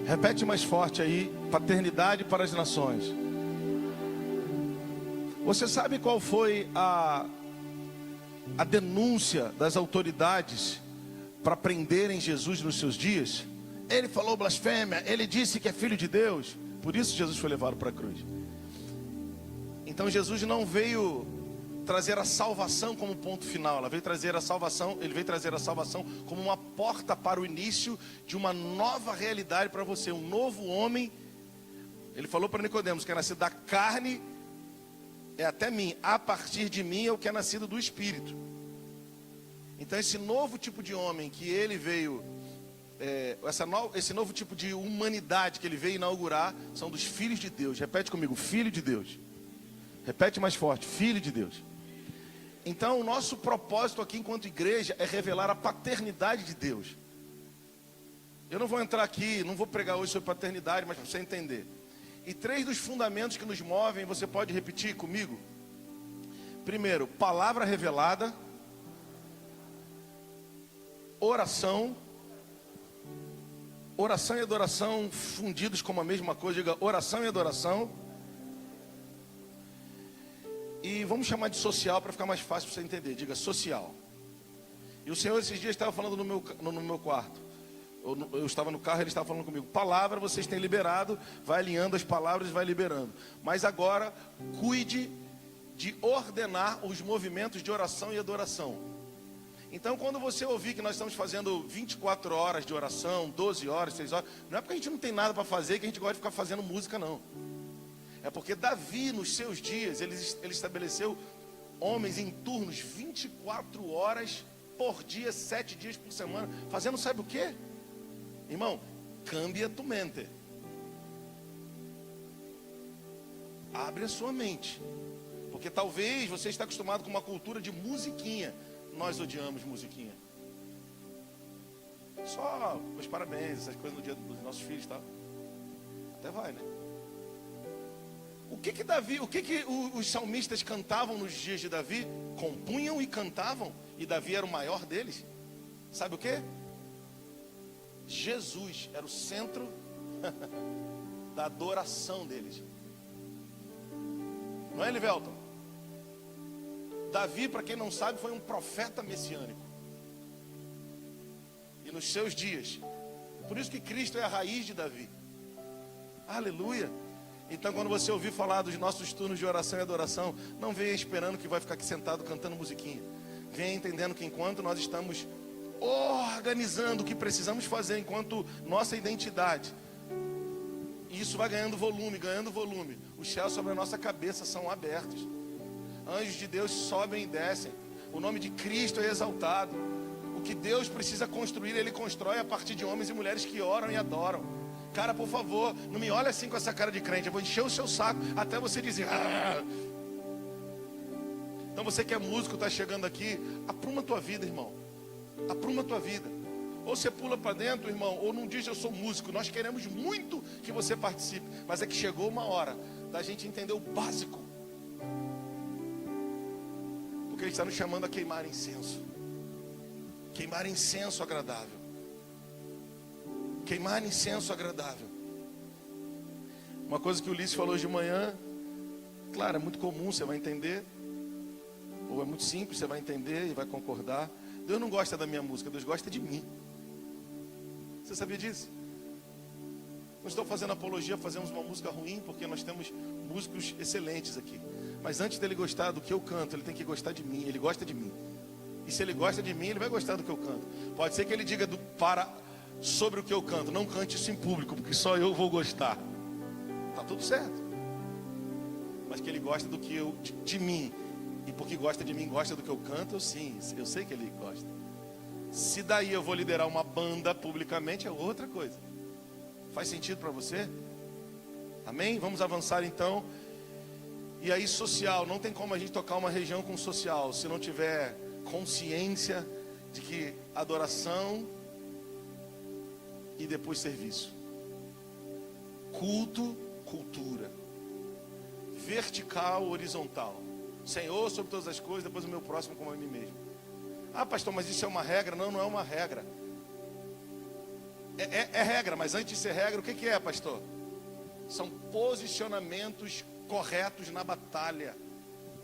Repete mais forte aí: paternidade para as nações. Você sabe qual foi a denúncia das autoridades para prenderem Jesus nos seus dias? Ele falou blasfêmia, ele disse que é filho de Deus. Por isso Jesus foi levado para a cruz. Então Jesus não veio trazer a salvação como ponto final. Ele veio trazer a salvação como uma porta para o início de uma nova realidade para você, um novo homem. Ele falou para Nicodemos que é nascido da carne é até mim, a partir de mim é o que é nascido do Espírito. Então esse novo tipo de homem que ele veio, esse novo tipo de humanidade que ele veio inaugurar, são dos filhos de Deus. Repete comigo: filho de Deus. Repete mais forte: filho de Deus. Então o nosso propósito aqui enquanto igreja é revelar a paternidade de Deus. Eu não vou entrar aqui, não vou pregar hoje sobre paternidade, mas para você entender. E 3 dos fundamentos que nos movem, você pode repetir comigo? Primeiro, palavra revelada, oração e adoração fundidos como a mesma coisa. Diga: oração e adoração. E vamos chamar de social para ficar mais fácil para você entender. Diga: social. E o Senhor esses dias estava falando no meu quarto. Eu estava no carro, ele estava falando comigo: palavra vocês têm liberado, vai alinhando as palavras e vai liberando. Mas agora cuide de ordenar os movimentos de oração e adoração. Então quando você ouvir que nós estamos fazendo 24 horas de oração, 12 horas, 6 horas, não é porque a gente não tem nada para fazer que a gente gosta de ficar fazendo música, não. É porque Davi, nos seus dias, ele estabeleceu homens em turnos 24 horas por dia, 7 dias por semana, fazendo sabe o quê? Irmão, cambia tu mente. Abre a sua mente. Porque talvez você está acostumado com uma cultura de musiquinha. Nós odiamos musiquinha. Só os parabéns, essas coisas no dia dos nossos filhos, tá? Até vai, né? O que os salmistas cantavam nos dias de Davi? Compunham e cantavam, e Davi era o maior deles. Sabe o que? Jesus era o centro da adoração deles. Não é, Livelton? Davi, para quem não sabe, foi um profeta messiânico. E nos seus dias, por isso que Cristo é a raiz de Davi. Aleluia. Então quando você ouvir falar dos nossos turnos de oração e adoração, não venha esperando que vai ficar aqui sentado cantando musiquinha. Venha entendendo que enquanto nós estamos organizando o que precisamos fazer enquanto nossa identidade, isso vai ganhando volume. Os céus sobre a nossa cabeça são abertos. Anjos de Deus sobem e descem. O nome de Cristo é exaltado. O que Deus precisa construir, Ele constrói a partir de homens e mulheres que oram e adoram. Cara, por favor, não me olhe assim com essa cara de crente. Eu vou encher o seu saco até você dizer ah. Então você que é músico, está chegando aqui, apruma a tua vida, irmão. Apruma a tua vida. Ou você pula para dentro, irmão, ou não diz eu sou músico. Nós queremos muito que você participe, mas é que chegou uma hora da gente entender o básico. Porque Ele está nos chamando a queimar incenso. Queimar incenso agradável. Queimar incenso agradável. Uma coisa que o Ulisses falou hoje de manhã, claro, é muito comum, você vai entender. Ou é muito simples, você vai entender e vai concordar. Deus não gosta da minha música, Deus gosta de mim. Você sabia disso? Não estou fazendo apologia, fazemos uma música ruim, porque nós temos músicos excelentes aqui. Mas antes dele gostar do que eu canto, ele tem que gostar de mim. Ele gosta de mim. E se ele gosta de mim, ele vai gostar do que eu canto. Pode ser que ele diga sobre o que eu canto. Não cante isso em público, porque só eu vou gostar. Tá tudo certo. Mas que ele gosta do que de mim. E porque gosta de mim, gosta do que eu canto, eu sei que ele gosta. Se daí eu vou liderar uma banda publicamente, é outra coisa. Faz sentido para você? Amém? Vamos avançar então. E aí social, não tem como a gente tocar uma região com social se não tiver consciência de que adoração e depois serviço. Culto, cultura. Vertical, horizontal. Senhor sobre todas as coisas, depois o meu próximo como a mim mesmo. Ah, pastor, mas isso é uma regra? Não, não é uma regra. É regra, mas antes de ser regra, o que é, pastor? São posicionamentos corretos na batalha.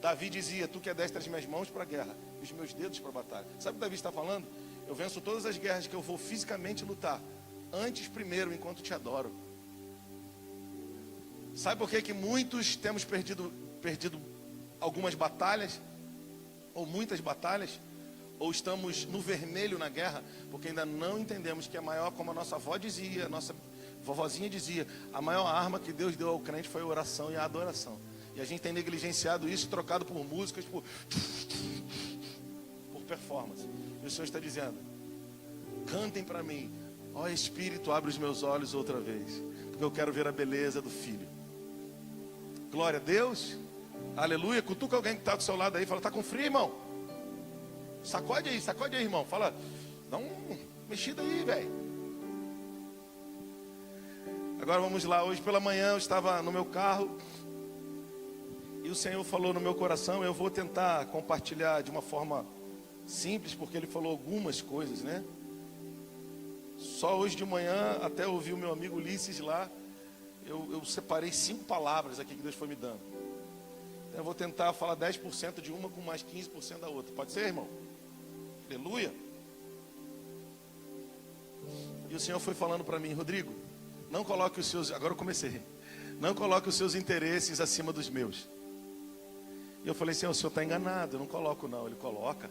Davi dizia: tu que adestra as minhas mãos para a guerra e os meus dedos para a batalha. Sabe o que Davi está falando? Eu venço todas as guerras que eu vou fisicamente lutar, antes primeiro, enquanto te adoro. Sabe por que muitos temos perdido algumas batalhas, ou muitas batalhas, ou estamos no vermelho na guerra? Porque ainda não entendemos que a maior, como a nossa avó dizia, a nossa vovozinha dizia, a maior arma que Deus deu ao crente foi a oração e a adoração. E a gente tem negligenciado isso, trocado por músicas, por performance. E o Senhor está dizendo: cantem para mim, ó Espírito, abre os meus olhos outra vez, porque eu quero ver a beleza do Filho. Glória a Deus, aleluia. Cutuca alguém que está do seu lado aí, fala: está com frio, irmão? Sacode aí, irmão. Fala: dá uma mexida aí, velho. Agora vamos lá. Hoje pela manhã eu estava no meu carro e o Senhor falou no meu coração. Eu vou tentar compartilhar de uma forma simples, porque Ele falou algumas coisas, né? Só hoje de manhã, até ouvi o meu amigo Ulisses lá, eu separei 5 palavras aqui que Deus foi me dando. Então eu vou tentar falar 10% de uma com mais 15% da outra. Pode ser, irmão? Aleluia. E o Senhor foi falando para mim: Rodrigo, não coloque os seus... Agora eu comecei. Não coloque os seus interesses acima dos meus. E eu falei: Senhor, o Senhor está enganado. Eu não coloco não. Ele coloca.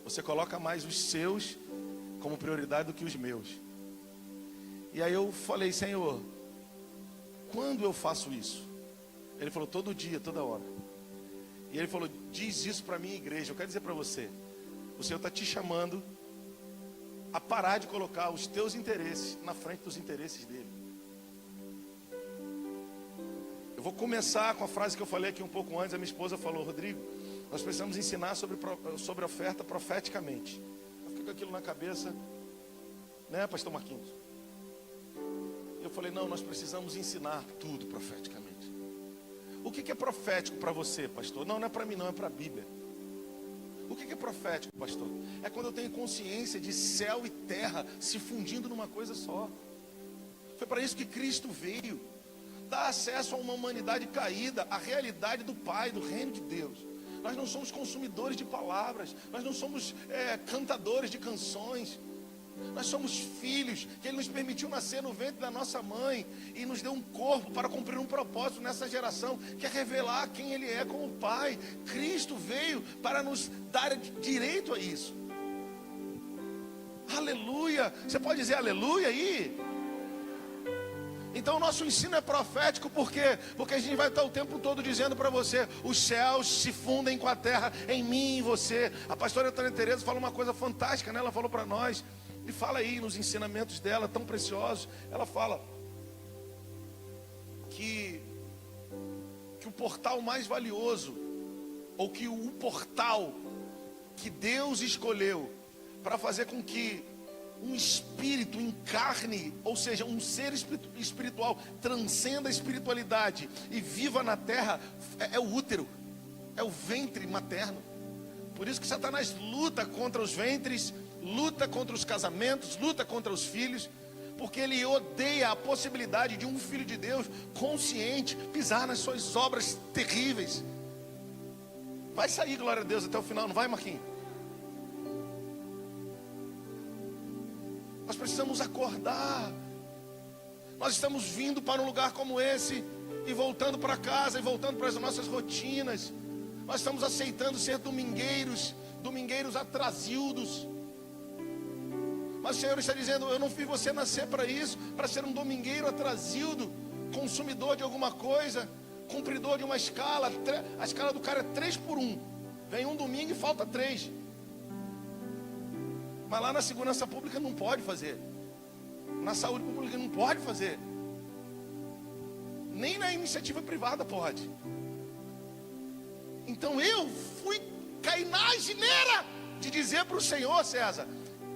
Você coloca mais os seus como prioridade do que os meus. E aí eu falei: Senhor, quando eu faço isso? Ele falou: todo dia, toda hora. E ele falou: diz isso para a minha igreja. Eu quero dizer para você, o Senhor está te chamando a parar de colocar os teus interesses na frente dos interesses dele. Eu vou começar com a frase que eu falei aqui um pouco antes. A minha esposa falou: Rodrigo, nós precisamos ensinar sobre oferta profeticamente. Eu fiquei com aquilo na cabeça, né, pastor Marquinhos? Eu falei: não, nós precisamos ensinar tudo profeticamente. O que é profético para você, pastor? Não, não é para mim não, é para a Bíblia. O que é profético, pastor? É quando eu tenho consciência de céu e terra se fundindo numa coisa só. Foi para isso que Cristo veio. Dar acesso a uma humanidade caída, à realidade do Pai, do reino de Deus. Nós não somos consumidores de palavras. Nós não somos cantadores de canções. Nós somos filhos que Ele nos permitiu nascer no ventre da nossa mãe e nos deu um corpo para cumprir um propósito nessa geração, que é revelar quem Ele é como Pai. Cristo veio para nos dar direito a isso. Aleluia! Você pode dizer aleluia aí? Então o nosso ensino é profético, por quê? Porque a gente vai estar o tempo todo dizendo para você: os céus se fundem com a terra em mim e em você. A pastora Antônia Tereza falou uma coisa fantástica, né? Ela falou para nós, e fala aí nos ensinamentos dela, tão preciosos. Ela fala que o portal mais valioso, ou que o portal que Deus escolheu para fazer com que um espírito encarne, ou seja, um ser espiritual transcenda a espiritualidade e viva na terra, é o útero, é o ventre materno. Por isso que Satanás luta contra os ventres, luta contra os casamentos, luta contra os filhos, porque ele odeia a possibilidade de um filho de Deus consciente pisar nas suas obras terríveis. Vai sair, glória a Deus, até o final, não vai, Marquinhos? Nós precisamos acordar. Nós estamos vindo para um lugar como esse e voltando para casa e voltando para as nossas rotinas. Nós estamos aceitando ser domingueiros atrasildos. Mas o Senhor está dizendo: eu não fiz você nascer para isso, para ser um domingueiro atrasildo, consumidor de alguma coisa, cumpridor de uma escala. A escala do cara é 3 por 1. Vem um domingo e falta 3. Mas lá na segurança pública não pode fazer. Na saúde pública não pode fazer. Nem na iniciativa privada pode. Então eu fui cair na gineira de dizer para o Senhor, César,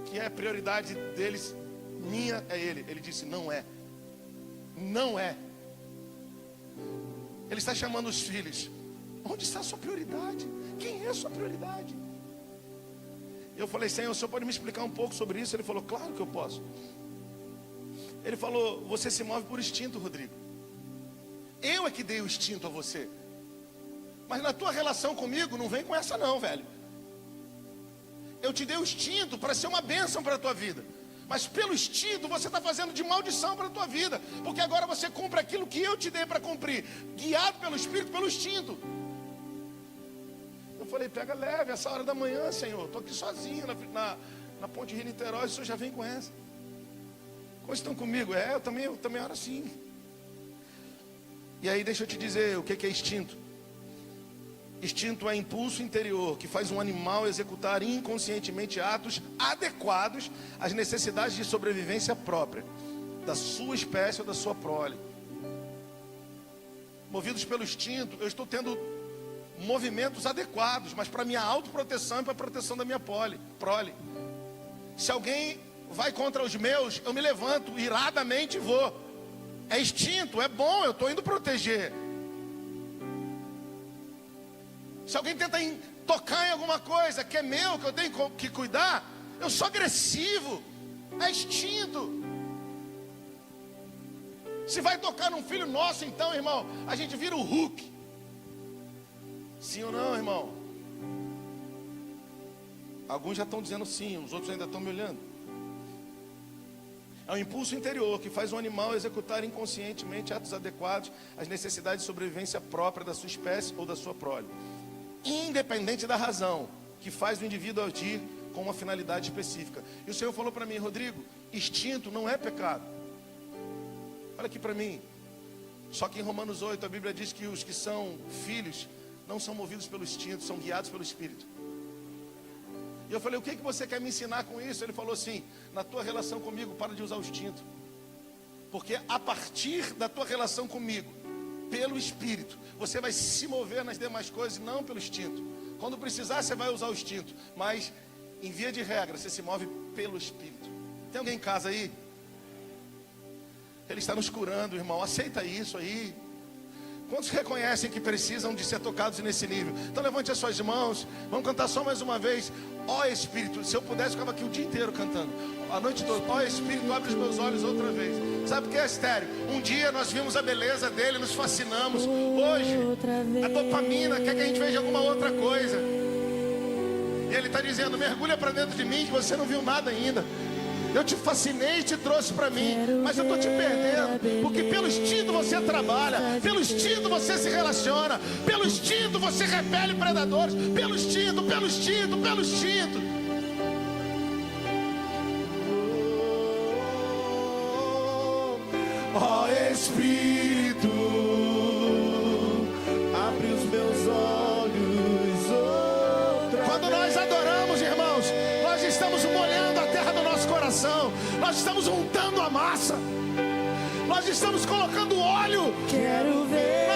que a prioridade deles, minha, é Ele. Ele disse: não é. Não é. Ele está chamando os filhos. Onde está a sua prioridade? Quem é a sua prioridade? Eu falei: Senhor, o Senhor pode me explicar um pouco sobre isso? Ele falou: claro que eu posso. Ele falou, você se move por instinto, Rodrigo. Eu é que dei o instinto a você. Mas na tua relação comigo, não vem com essa não, velho. Eu te dei o instinto para ser uma bênção para a tua vida. Mas pelo instinto você está fazendo de maldição para a tua vida. Porque agora você cumpre aquilo que eu te dei para cumprir. Guiado pelo Espírito, pelo instinto. Eu falei, pega leve, essa hora da manhã, Senhor. Estou aqui sozinho na ponte Rio-Niterói, o Senhor já vem com essa. Como estão comigo? Eu também oro assim. E aí deixa eu te dizer o que é instinto. Instinto é impulso interior que faz um animal executar inconscientemente atos adequados às necessidades de sobrevivência própria, da sua espécie ou da sua prole. Movidos pelo instinto, eu estou tendo movimentos adequados, mas para minha autoproteção e para a proteção da minha prole. Se alguém vai contra os meus, eu me levanto iradamente e vou. É instinto, é bom, eu estou indo proteger. Se alguém tenta tocar em alguma coisa que é meu, que eu tenho que cuidar, eu sou agressivo. É instinto. Se vai tocar num filho nosso, então, irmão, a gente vira o Hulk. Sim ou não, irmão? Alguns já estão dizendo sim, os outros ainda estão me olhando. É um impulso interior que faz um animal executar inconscientemente atos adequados às necessidades de sobrevivência própria da sua espécie ou da sua prole, independente da razão, que faz o indivíduo agir com uma finalidade específica. E o Senhor falou para mim, Rodrigo, instinto não é pecado. Olha aqui para mim. Só que em Romanos 8 a Bíblia diz que os que são filhos não são movidos pelo instinto, são guiados pelo Espírito. E eu falei, o que você quer me ensinar com isso? Ele falou assim, na tua relação comigo, para de usar o instinto. Porque a partir da tua relação comigo, pelo Espírito, você vai se mover nas demais coisas, não pelo instinto. Quando precisar, você vai usar o instinto. Mas, em via de regra, você se move pelo Espírito. Tem alguém em casa aí? Ele está nos curando, irmão. Aceita isso aí. Quantos reconhecem que precisam de ser tocados nesse nível? Então levante as suas mãos. Vamos cantar só mais uma vez. Ó Espírito, se eu pudesse, eu ficava aqui o dia inteiro cantando. A noite toda. Ó Espírito, abre os meus olhos outra vez. Sabe o que é, Estéreo? Um dia nós vimos a beleza dele, nos fascinamos. Hoje, a dopamina quer que a gente veja alguma outra coisa. E ele está dizendo, mergulha para dentro de mim que você não viu nada ainda. Eu te fascinei e te trouxe para mim, mas eu estou te perdendo, porque pelo instinto você trabalha, pelo instinto você se relaciona, pelo instinto você repele predadores, pelo instinto, pelo instinto, pelo instinto. Ó Espírito, abre os meus olhos outra vez. Quando nós adoramos, irmãos, nós estamos molhando a terra do nosso coração, nós estamos untando a massa, nós estamos colocando óleo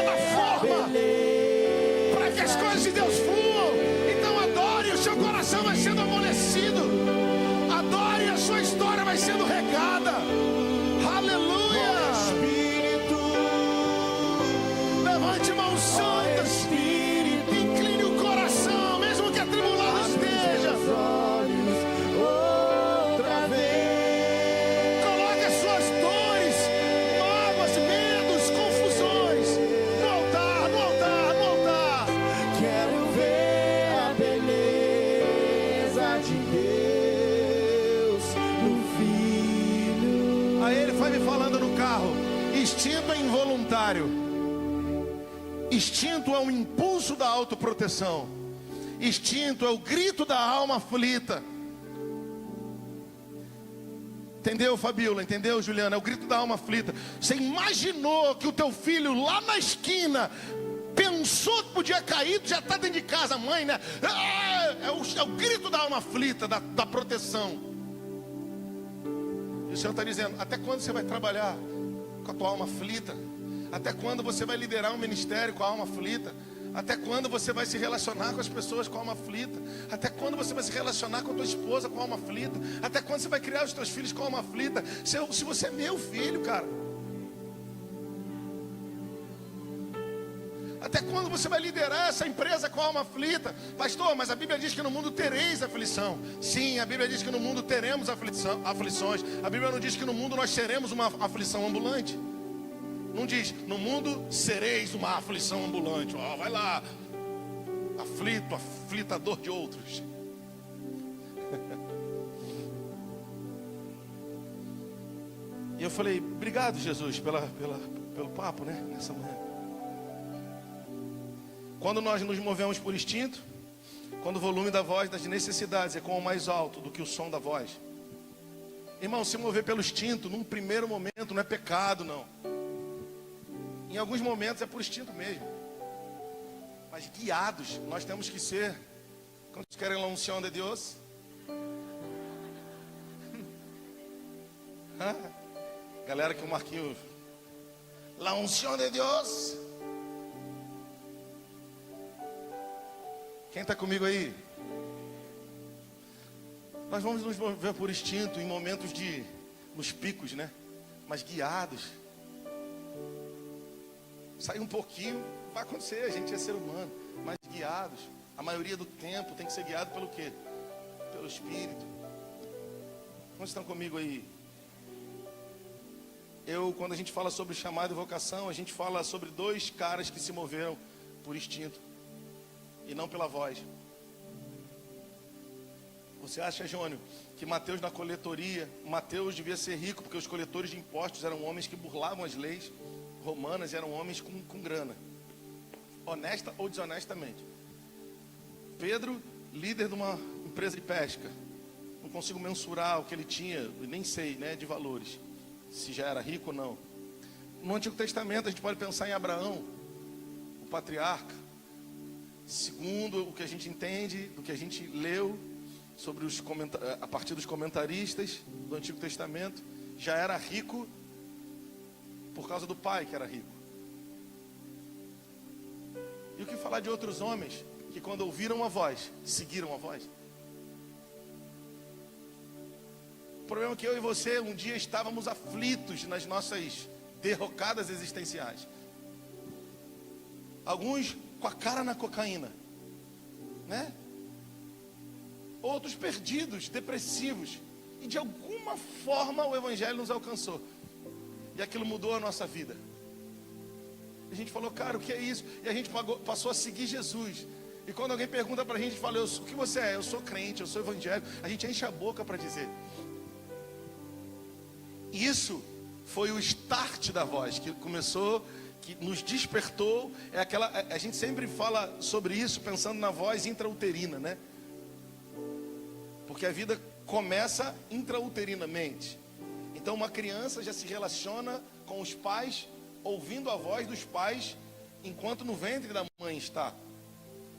na forma, para que as coisas de Deus fluam. Então adore, o seu coração vai sendo amolecido, adore, a sua história vai sendo regada. Aleluia. Levante mãos santas, incline o coração, mesmo que atribulado esteja. Outra vez. Coloque as suas dores, mágoas, medos, confusões no altar, no altar, no altar. Quero ver a beleza de Deus no Filho. Aí ele foi me falando no carro, instinto é involuntário. Instinto é um impulso da autoproteção. Instinto é o grito da alma aflita. Entendeu, Fabiola? Entendeu, Juliana? É o grito da alma aflita. Você imaginou que o teu filho lá na esquina pensou que podia cair, já está dentro de casa, mãe, né? É o grito da alma aflita, da proteção. E o Senhor está dizendo, até quando você vai trabalhar com a tua alma aflita? Até quando você vai liderar um ministério com a alma aflita? Até quando você vai se relacionar com as pessoas com a alma aflita? Até quando você vai se relacionar com a tua esposa com a alma aflita? Até quando você vai criar os teus filhos com a alma aflita? Se você é meu filho, cara. Até quando você vai liderar essa empresa com a alma aflita? Pastor, mas a Bíblia diz que no mundo tereis aflição. Sim, a Bíblia diz que no mundo teremos aflições. A Bíblia não diz que no mundo nós seremos uma aflição ambulante. Não diz, no mundo sereis uma aflição ambulante. Ó, vai lá, aflito, aflitador de outros. E eu falei, obrigado, Jesus, pelo papo, né, nessa manhã. Quando nós nos movemos por instinto, quando o volume da voz das necessidades é como mais alto do que o som da voz. Irmão, se mover pelo instinto, num primeiro momento, não é pecado, não. Em alguns momentos é por instinto mesmo. Mas guiados, nós temos que ser. Quantos querem la unción de Deus? Galera que o Marquinhos, la unción de Deus. Quem está comigo aí? Nós vamos nos mover por instinto em momentos nos picos, né? Mas guiados. Sair um pouquinho, vai acontecer, a gente é ser humano. Mas guiados, a maioria do tempo tem que ser guiado pelo quê? Pelo Espírito. Quantos estão comigo aí? Quando a gente fala sobre chamado e vocação, a gente fala sobre dois caras que se moveram por instinto e não pela voz. Você acha, Jônio, que Mateus na coletoria, Mateus devia ser rico porque os coletores de impostos eram homens que burlavam as leis romanas, eram homens com grana, honesta ou desonestamente. Pedro, líder de uma empresa de pesca, não consigo mensurar o que ele tinha, nem sei, né, de valores, se já era rico ou não. No Antigo Testamento a gente pode pensar em Abraão, o patriarca. Segundo o que a gente entende, do que a gente leu sobre a partir dos comentaristas do Antigo Testamento, já era rico por causa do pai que era rico. E o que falar de outros homens que quando ouviram a voz, seguiram a voz? O problema é que eu e você um dia estávamos aflitos nas nossas derrocadas existenciais. Alguns com a cara na cocaína, né? Outros perdidos, depressivos. E de alguma forma o Evangelho nos alcançou. E aquilo mudou a nossa vida. A gente falou, cara, o que é isso? E a gente passou a seguir Jesus. E quando alguém pergunta pra gente, fala, o que você é? Eu sou crente, eu sou evangélico. A gente enche a boca para dizer. Isso foi o start da voz, que começou, que nos despertou. A gente sempre fala sobre isso pensando na voz intrauterina, né? Porque a vida começa intrauterinamente. Então uma criança já se relaciona com os pais, ouvindo a voz dos pais, enquanto no ventre da mãe está.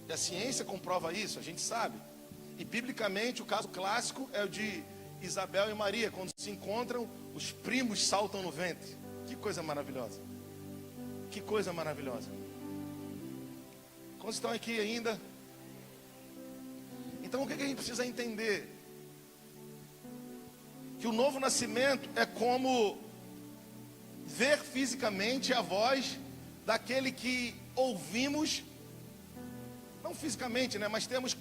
E a ciência comprova isso, a gente sabe. E biblicamente o caso clássico é o de Isabel e Maria, quando se encontram, os primos saltam no ventre. Que coisa maravilhosa. Que coisa maravilhosa. Quantos estão aqui ainda? Então o que a gente precisa entender? Que o novo nascimento é como ver fisicamente a voz daquele que ouvimos, não fisicamente, né, mas temos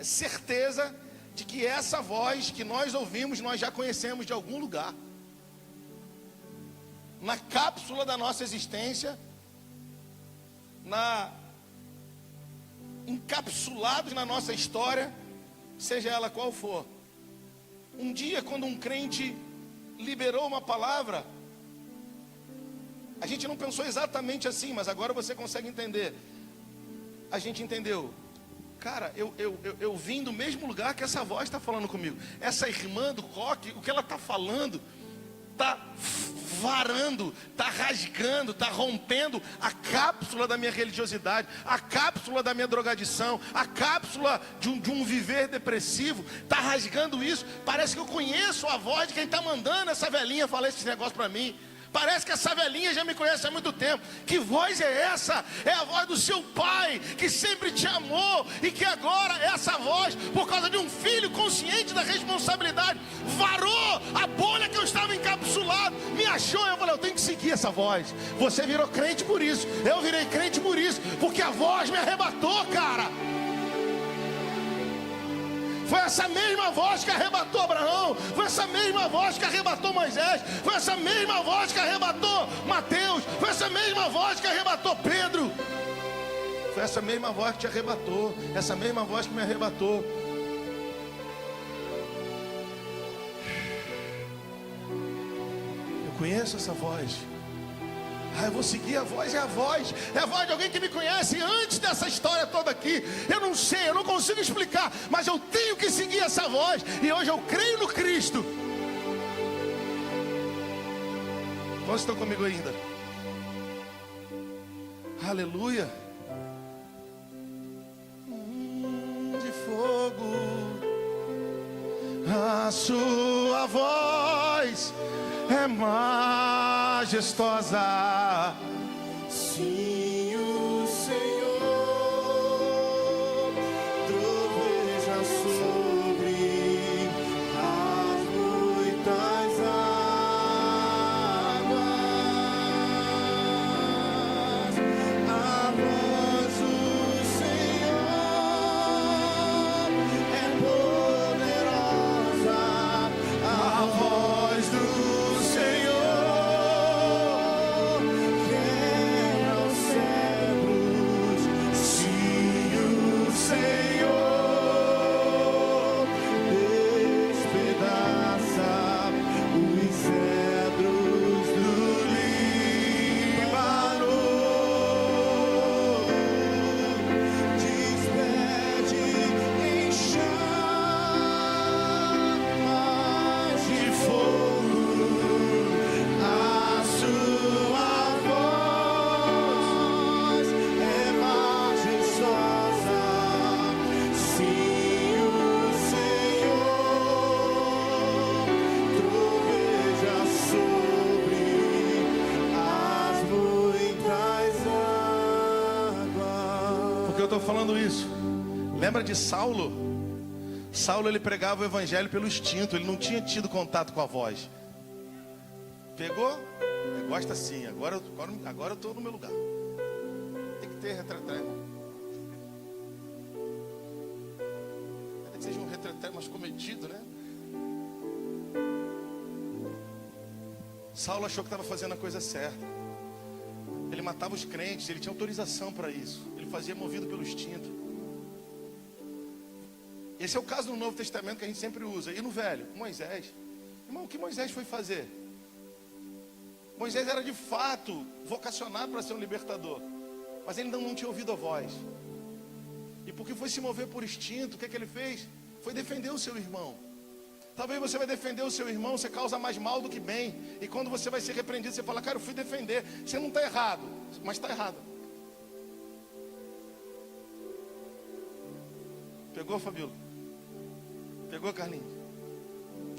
certeza de que essa voz que nós ouvimos, nós já conhecemos de algum lugar. Na cápsula da nossa existência, encapsulados na nossa história, seja ela qual for. Um dia, quando um crente liberou uma palavra, a gente não pensou exatamente assim, mas agora você consegue entender. A gente entendeu. Cara, eu vim do mesmo lugar que essa voz está falando comigo. Essa irmã do coque, o que ela está falando, está varando, está rasgando, está rompendo a cápsula da minha religiosidade, a cápsula da minha drogadição, a cápsula de um viver depressivo, está rasgando isso. Parece que eu conheço a voz de quem está mandando essa velhinha falar esse negócio para mim. Parece que essa velhinha já me conhece há muito tempo. Que voz é essa? É a voz do seu pai, que sempre te amou, e que agora essa voz, por causa de um filho consciente da responsabilidade, varou a bolha que eu estava encapsulado, me achou? Eu falei, eu tenho que seguir essa voz. Você virou crente por isso, eu virei crente por isso, porque a voz me arrebatou, cara. Foi essa mesma voz que arrebatou Abraão, foi essa mesma voz que arrebatou Moisés, foi essa mesma voz que arrebatou Mateus, foi essa mesma voz que arrebatou Pedro. Foi essa mesma voz que te arrebatou, essa mesma voz que me arrebatou. Eu conheço essa voz. Eu vou seguir a voz, é a voz de alguém que me conhece antes dessa história toda aqui. Eu não sei, eu não consigo explicar, mas eu tenho que seguir essa voz. E hoje eu creio no Cristo. Quantos estão comigo ainda? Aleluia. De fogo, a sua voz é majestosa. Sim, o Senhor troveja sobre as muitas águas. A voz do Senhor é poderosa. A voz do falando isso. Lembra de Saulo? Saulo, ele pregava o evangelho pelo instinto. Ele não tinha tido contato com a voz. Pegou? Gosta assim. Agora eu estou no meu lugar. Tem que ter retreté, irmão. Tem que seja um retreté mais cometido, né? Saulo achou que estava fazendo a coisa certa. Ele matava os crentes, ele tinha autorização para isso. Ele fazia movido pelo instinto. Esse é o caso no Novo Testamento que a gente sempre usa. E no Velho, Moisés. Irmão, o que Moisés foi fazer? Moisés era de fato vocacionado para ser um libertador, mas ele ainda não tinha ouvido a voz. E porque foi se mover por instinto, o que ele fez? Foi defender o seu irmão. Talvez você vai defender o seu irmão, você causa mais mal do que bem. E quando você vai ser repreendido, você fala, cara, eu fui defender. Você não está errado, mas está errado. Pegou, Fabíola? Pegou, Carlinhos?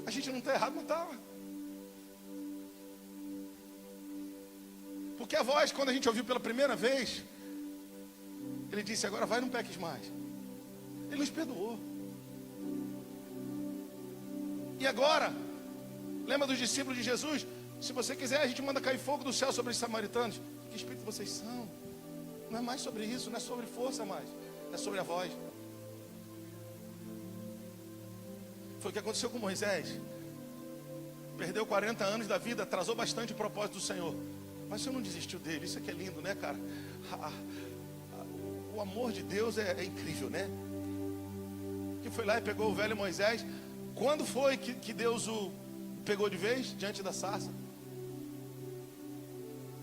A gente não está errado, não estava. Porque a voz, quando a gente ouviu pela primeira vez, ele disse, agora vai, não peques mais. Ele nos perdoou. E agora, lembra dos discípulos de Jesus? Se você quiser, a gente manda cair fogo do céu sobre os samaritanos. Que espírito vocês são? Não é mais sobre isso, não é sobre força mais. É sobre a voz. Foi o que aconteceu com Moisés. Perdeu 40 anos da vida, atrasou bastante o propósito do Senhor. Mas o Senhor não desistiu dele, isso aqui é lindo, né, cara? O amor de Deus é incrível, né? Que foi lá e pegou o velho Moisés. Quando foi que Deus o pegou de vez diante da sarça?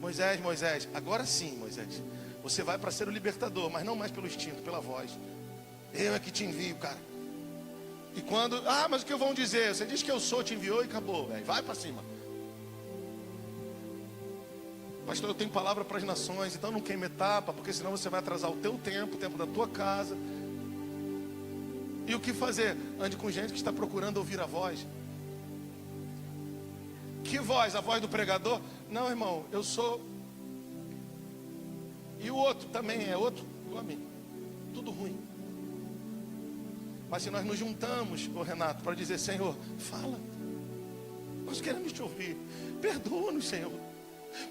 Moisés, agora sim, Moisés. Você vai para ser o libertador, mas não mais pelo instinto, pela voz. Eu é que te envio, cara. E quando, mas o que vão dizer? Você diz que eu sou, te enviou e acabou, velho. Vai para cima. Pastor, eu tenho palavra para as nações, então não queime etapa, porque senão você vai atrasar o teu tempo, o tempo da tua casa. E o que fazer? Ande com gente que está procurando ouvir a voz. Que voz? A voz do pregador? Não, irmão, eu sou. E o outro também é outro igual a mim. Tudo ruim. Mas se nós nos juntamos, Renato, para dizer, Senhor, fala. Nós queremos te ouvir. Perdoa-nos, Senhor,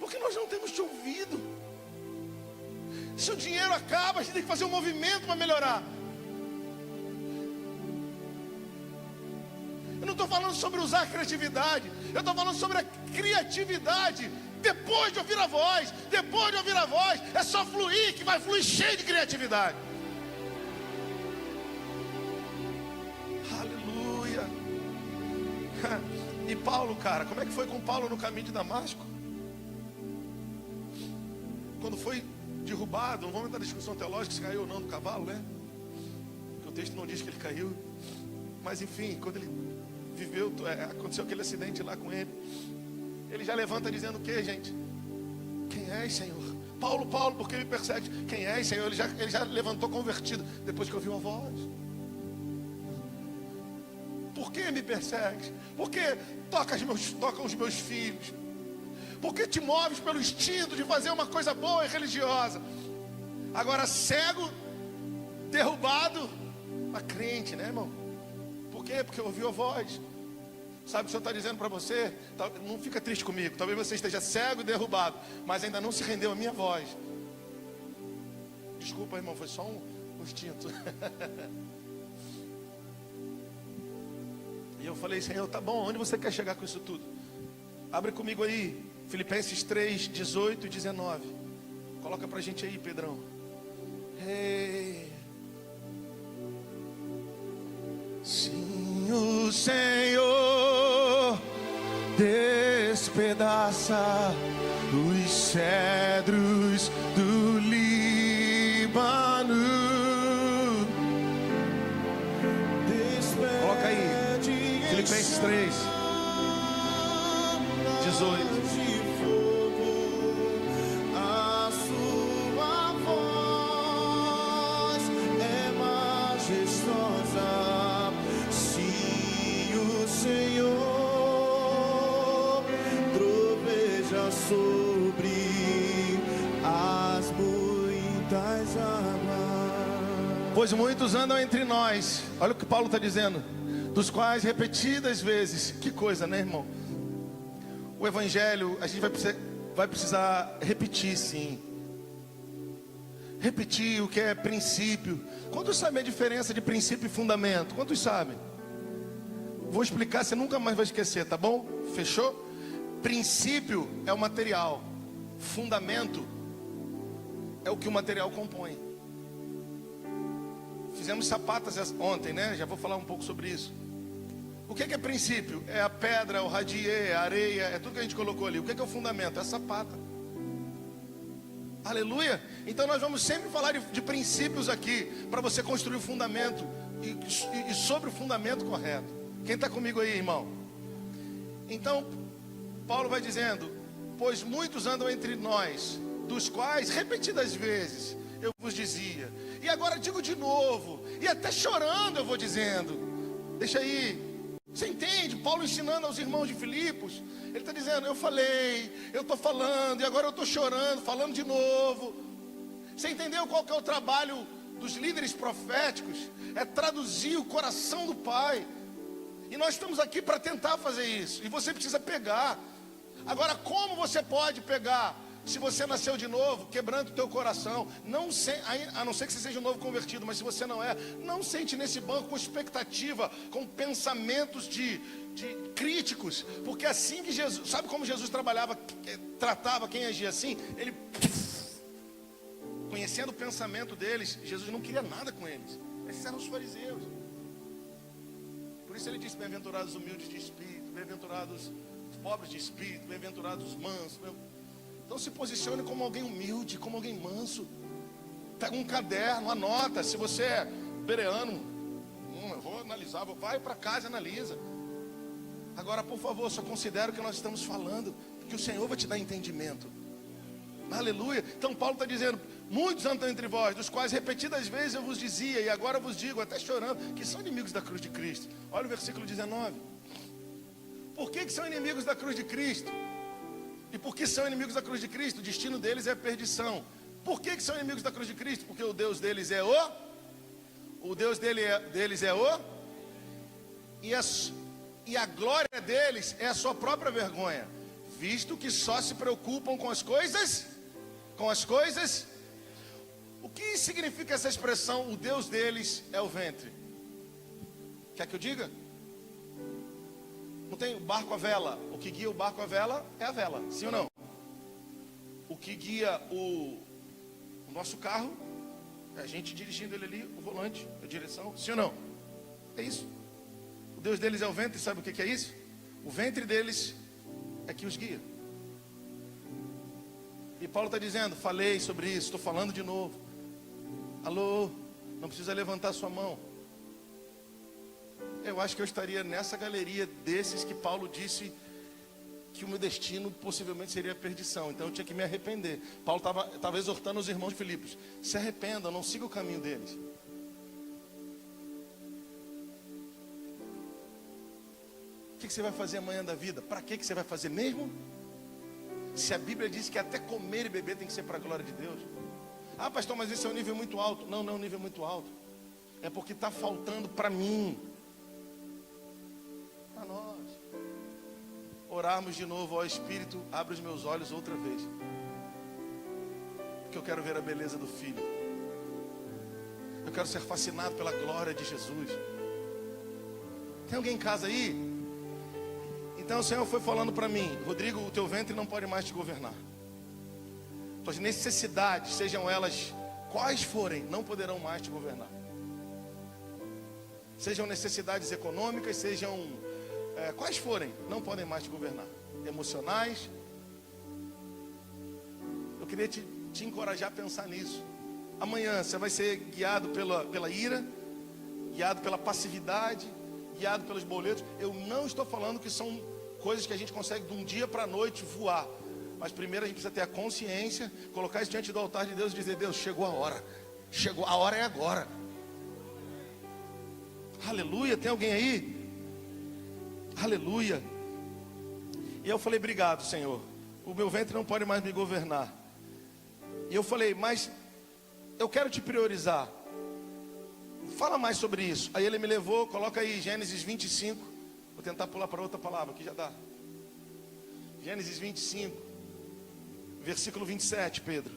porque nós não temos te ouvido. Se o dinheiro acaba, a gente tem que fazer um movimento para melhorar. Eu não estou falando sobre usar a criatividade. Eu estou falando sobre a criatividade. Depois de ouvir a voz. Depois de ouvir a voz, é só fluir, que vai fluir cheio de criatividade. Aleluia. E Paulo, cara, como é que foi com Paulo no caminho de Damasco? Quando foi derrubado, não vamos entrar na discussão teológica se caiu ou não do cavalo, né? Porque o texto não diz que ele caiu. Mas enfim, quando ele viveu, aconteceu aquele acidente lá com ele. Ele já levanta dizendo o que, gente? Quem és, Senhor? Paulo, Paulo, por que me persegue? Quem és, Senhor? Ele já levantou convertido depois que ouviu a voz. Por que me persegues? Por que tocam os meus filhos? Por que te moves pelo instinto de fazer uma coisa boa e religiosa? Agora cego, derrubado, mas crente, né, irmão? Por quê? Porque ouviu a voz. Sabe o que o Senhor está dizendo para você? Não fica triste comigo. Talvez você esteja cego e derrubado, mas ainda não se rendeu à minha voz. Desculpa, irmão, foi só um instinto. E eu falei, Senhor, tá bom, onde você quer chegar com isso tudo? Abre comigo aí, Filipenses 3, 18 e 19. Coloca pra gente aí, Pedrão. Hey. Sim, o Senhor despedaça os cedros do Líbano. Coloca aí, Filipenses 3, 18. A sua voz é majestosa. Se o Senhor troveja sobre as muitas águas. Pois muitos andam entre nós. Olha o que Paulo está dizendo. Dos quais repetidas vezes. Que coisa, né, irmão? O evangelho, a gente vai precisar repetir, sim. Repetir o que é princípio. Quantos sabem a diferença de princípio e fundamento? Quantos sabem? Vou explicar, você nunca mais vai esquecer, tá bom? Fechou? Princípio é o material. Fundamento é o que o material compõe. Fizemos sapatas ontem, né? Já vou falar um pouco sobre isso. O que é princípio? É a pedra, o radier, a areia, é tudo que a gente colocou ali. O que é o fundamento? É a sapata. Aleluia! Então nós vamos sempre falar de princípios aqui, para você construir o fundamento e sobre o fundamento correto. Quem está comigo aí, irmão? Então, Paulo vai dizendo, pois muitos andam entre nós, dos quais repetidas vezes eu vos dizia, e agora digo de novo, e até chorando eu vou dizendo. Deixa aí. Você entende? Paulo ensinando aos irmãos de Filipos. Ele está dizendo, eu falei, eu estou falando, e agora eu estou chorando, falando de novo. Você entendeu qual que é o trabalho dos líderes proféticos? É traduzir o coração do Pai. E nós estamos aqui para tentar fazer isso. E você precisa pegar. Agora, como você pode pegar? Se você nasceu de novo, quebrando o teu coração, a não ser que você seja um novo convertido, mas se você não é, não sente nesse banco com expectativa, com pensamentos de críticos, porque assim que Jesus, sabe como Jesus tratava quem agia assim? Ele, conhecendo o pensamento deles, Jesus não queria nada com eles. Esses eram os fariseus. Por isso ele disse, bem-aventurados os humildes de espírito, bem-aventurados os pobres de espírito, bem-aventurados os mansos. Então se posicione como alguém humilde, como alguém manso. Pega um caderno, anota. Se você é bereano, eu vou analisar, vai para casa e analisa. Agora, por favor, só considere o que nós estamos falando, porque o Senhor vai te dar entendimento. Aleluia. Então Paulo está dizendo, muitos andam entre vós, dos quais repetidas vezes eu vos dizia, e agora vos digo, até chorando, que são inimigos da cruz de Cristo. Olha o versículo 19. Por que são inimigos da cruz de Cristo? E por que são inimigos da cruz de Cristo? O destino deles é a perdição. Por que são inimigos da cruz de Cristo? Porque o Deus deles é o Deus deles é o, E a glória deles é a sua própria vergonha, visto que só se preocupam com as coisas. O que significa essa expressão, o Deus deles é o ventre? Quer que eu diga? Não tem barco à vela. O que guia o barco à vela é a vela, sim ou não? O que guia o nosso carro é a gente dirigindo ele ali, o volante, a direção, sim ou não? É isso. O Deus deles é o ventre, sabe o que é isso? O ventre deles é que os guia. E Paulo está dizendo, falei sobre isso, estou falando de novo. Alô, não precisa levantar sua mão. Eu acho que eu estaria nessa galeria desses que Paulo disse que o meu destino possivelmente seria a perdição. Então eu tinha que me arrepender. Paulo estava exortando os irmãos de Filipos: se arrependam, não siga o caminho deles. O que você vai fazer amanhã da vida? Para que você vai fazer mesmo? Se a Bíblia diz que até comer e beber tem que ser para a glória de Deus. Ah, pastor, mas esse é um nível muito alto. Não, não é um nível muito alto. É porque está faltando para mim, para nós, orarmos de novo. Ó Espírito, abre os meus olhos outra vez, porque eu quero ver a beleza do Filho. Eu quero ser fascinado pela glória de Jesus. Tem alguém em casa aí? Então o Senhor foi falando para mim: Rodrigo, o teu ventre não pode mais te governar. Tuas necessidades, sejam elas quais forem, não poderão mais te governar. Sejam necessidades econômicas, sejam quais forem, não podem mais te governar. Emocionais. Eu queria te encorajar a pensar nisso. Amanhã você vai ser guiado pela ira, guiado pela passividade, guiado pelos boletos. Eu não estou falando que são coisas que a gente consegue de um dia para a noite voar. Mas primeiro a gente precisa ter a consciência, colocar isso diante do altar de Deus e dizer: Deus, chegou a hora. Chegou, a hora é agora. Aleluia, tem alguém aí? Aleluia. E eu falei: obrigado, Senhor. O meu ventre não pode mais me governar. E eu falei: mas eu quero te priorizar. Fala mais sobre isso. Aí ele me levou, coloca aí Gênesis 25. Vou tentar pular para outra palavra, que já dá. Gênesis 25, versículo 27, Pedro.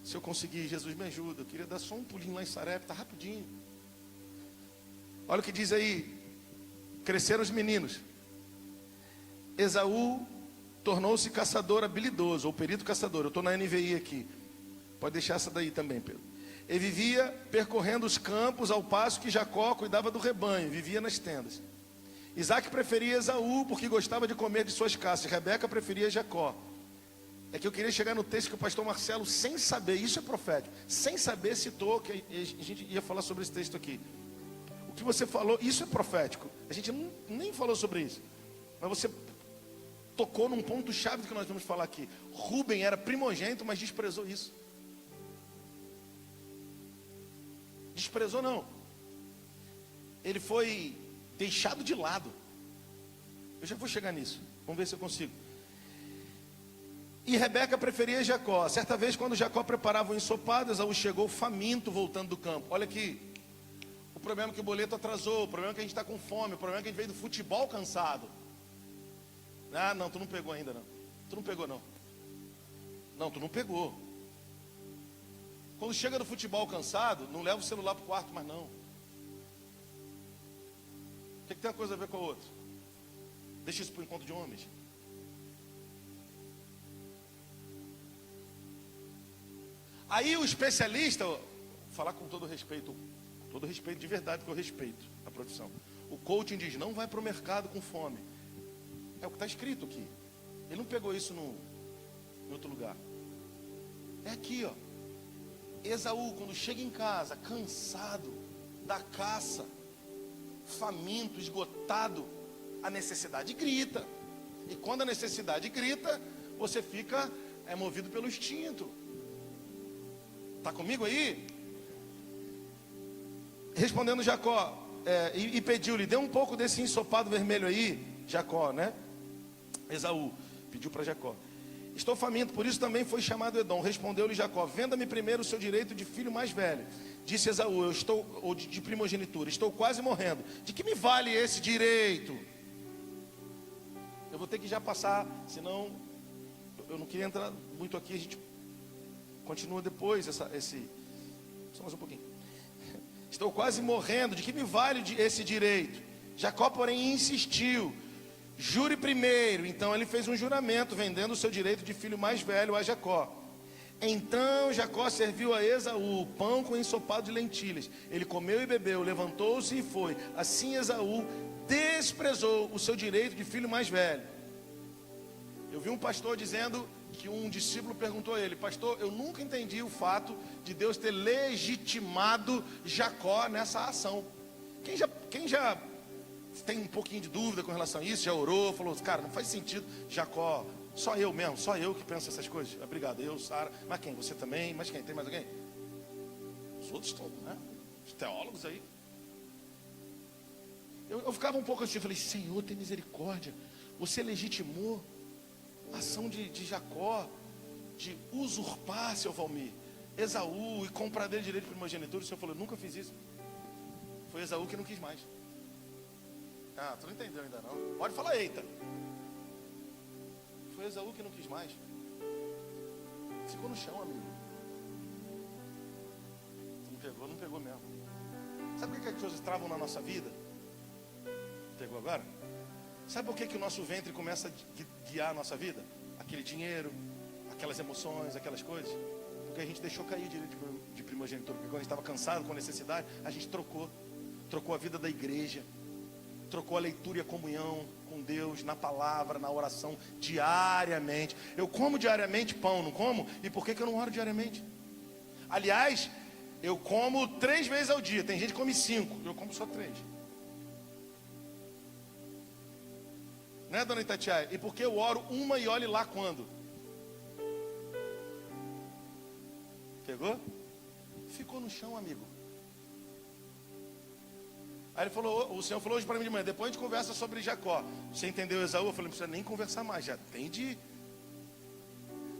Se eu conseguir, Jesus me ajuda. Eu queria dar só um pulinho lá em Sarepta, tá rapidinho. Olha o que diz aí. Cresceram os meninos. Esaú tornou-se caçador habilidoso, ou perito caçador. Eu estou na NVI aqui. Pode deixar essa daí também, Pedro. Ele vivia percorrendo os campos, ao passo que Jacó cuidava do rebanho, vivia nas tendas. Isaac preferia Esaú porque gostava de comer de suas caças. Rebeca preferia Jacó. É que eu queria chegar no texto que o pastor Marcelo, sem saber, isso é profético, sem saber, citou, que a gente ia falar sobre esse texto aqui. O que você falou, isso é profético. A gente nem falou sobre isso, mas você tocou num ponto chave do que nós vamos falar aqui. Rúben era primogênito, mas desprezou isso. Desprezou não. Ele foi deixado de lado. Eu já vou chegar nisso. Vamos ver se eu consigo. E Rebeca preferia Jacó. Certa vez, quando Jacó preparava o ensopado, Esaú chegou faminto voltando do campo. Olha aqui. O problema é que o boleto atrasou. O problema é que a gente está com fome. O problema é que a gente veio do futebol cansado. Ah, não, tu não pegou ainda não. Tu não pegou não. Não, tu não pegou. Quando chega do futebol cansado, não leva o celular para o quarto, mas não. O que tem uma coisa a ver com a outra? Deixa isso para o encontro de homens. Aí o especialista, vou falar com todo respeito de verdade, que eu respeito a profissão. O coaching diz: não vai para o mercado com fome. É o que está escrito aqui. Ele não pegou isso em outro lugar. É aqui, ó. Esaú, quando chega em casa, cansado da caça, faminto, esgotado, a necessidade grita. E quando a necessidade grita, você fica movido pelo instinto. Está comigo aí? Respondendo Jacó, e pediu-lhe: dê um pouco desse ensopado vermelho aí, Jacó, né? Esaú pediu para Jacó. Estou faminto, por isso também foi chamado Edom. Respondeu-lhe Jacó: venda-me primeiro o seu direito de filho mais velho. Disse Esaú: eu estou, ou de primogenitura, estou quase morrendo. De que me vale esse direito? Eu vou ter que já passar, senão eu não queria entrar muito aqui. A gente continua depois só mais um pouquinho. Estou quase morrendo. De que me vale esse direito? Jacó, porém, insistiu: jure primeiro. Então ele fez um juramento, vendendo o seu direito de filho mais velho a Jacó. Então Jacó serviu a Esaú pão com ensopado de lentilhas. Ele comeu e bebeu, levantou-se e foi. Assim Esaú desprezou o seu direito de filho mais velho. Eu vi um pastor dizendo que um discípulo perguntou a ele: pastor, eu nunca entendi o fato de Deus ter legitimado Jacó nessa ação. Quem já tem um pouquinho de dúvida com relação a isso, já orou, falou: cara, não faz sentido Jacó, só eu mesmo, só eu que penso essas coisas. Obrigado, eu, Sara. Mas quem? Você também? Mas quem? Tem mais alguém? Os outros todos, né? Os teólogos aí. Eu ficava um pouco assim, eu falei: Senhor, tem misericórdia. Você legitimou a ação de Jacó de usurpar, seu Valmir, Esaú, e comprar dele direito de primogenitura. O Senhor falou: nunca fiz isso. Foi Esaú que não quis mais. Ah, tu não entendeu ainda não. Pode falar eita. Foi Esaú que não quis mais. Ficou no chão, amigo. Tu não pegou? Não pegou mesmo. Sabe por que as coisas travam na nossa vida? Pegou agora? Sabe por que o nosso ventre começa a guiar a nossa vida? Aquele dinheiro, aquelas emoções, aquelas coisas. Porque a gente deixou cair o direito de primogenitura. Porque quando a gente estava cansado, com necessidade, a gente trocou. Trocou a vida da igreja. Trocou a leitura e a comunhão com Deus, na palavra, na oração, diariamente. Eu como diariamente pão, não como? E por que eu não oro diariamente? Aliás, eu como 3 vezes ao dia. Tem gente que come 5, eu como só 3. Né, dona Itatiaia? E por que eu oro uma e olhe lá quando? Pegou? Ficou no chão, amigo. Aí ele falou, o Senhor falou hoje para mim de manhã: depois a gente conversa sobre Jacó. Você entendeu Esaú? Eu falei: não precisa nem conversar mais, já tem de ir.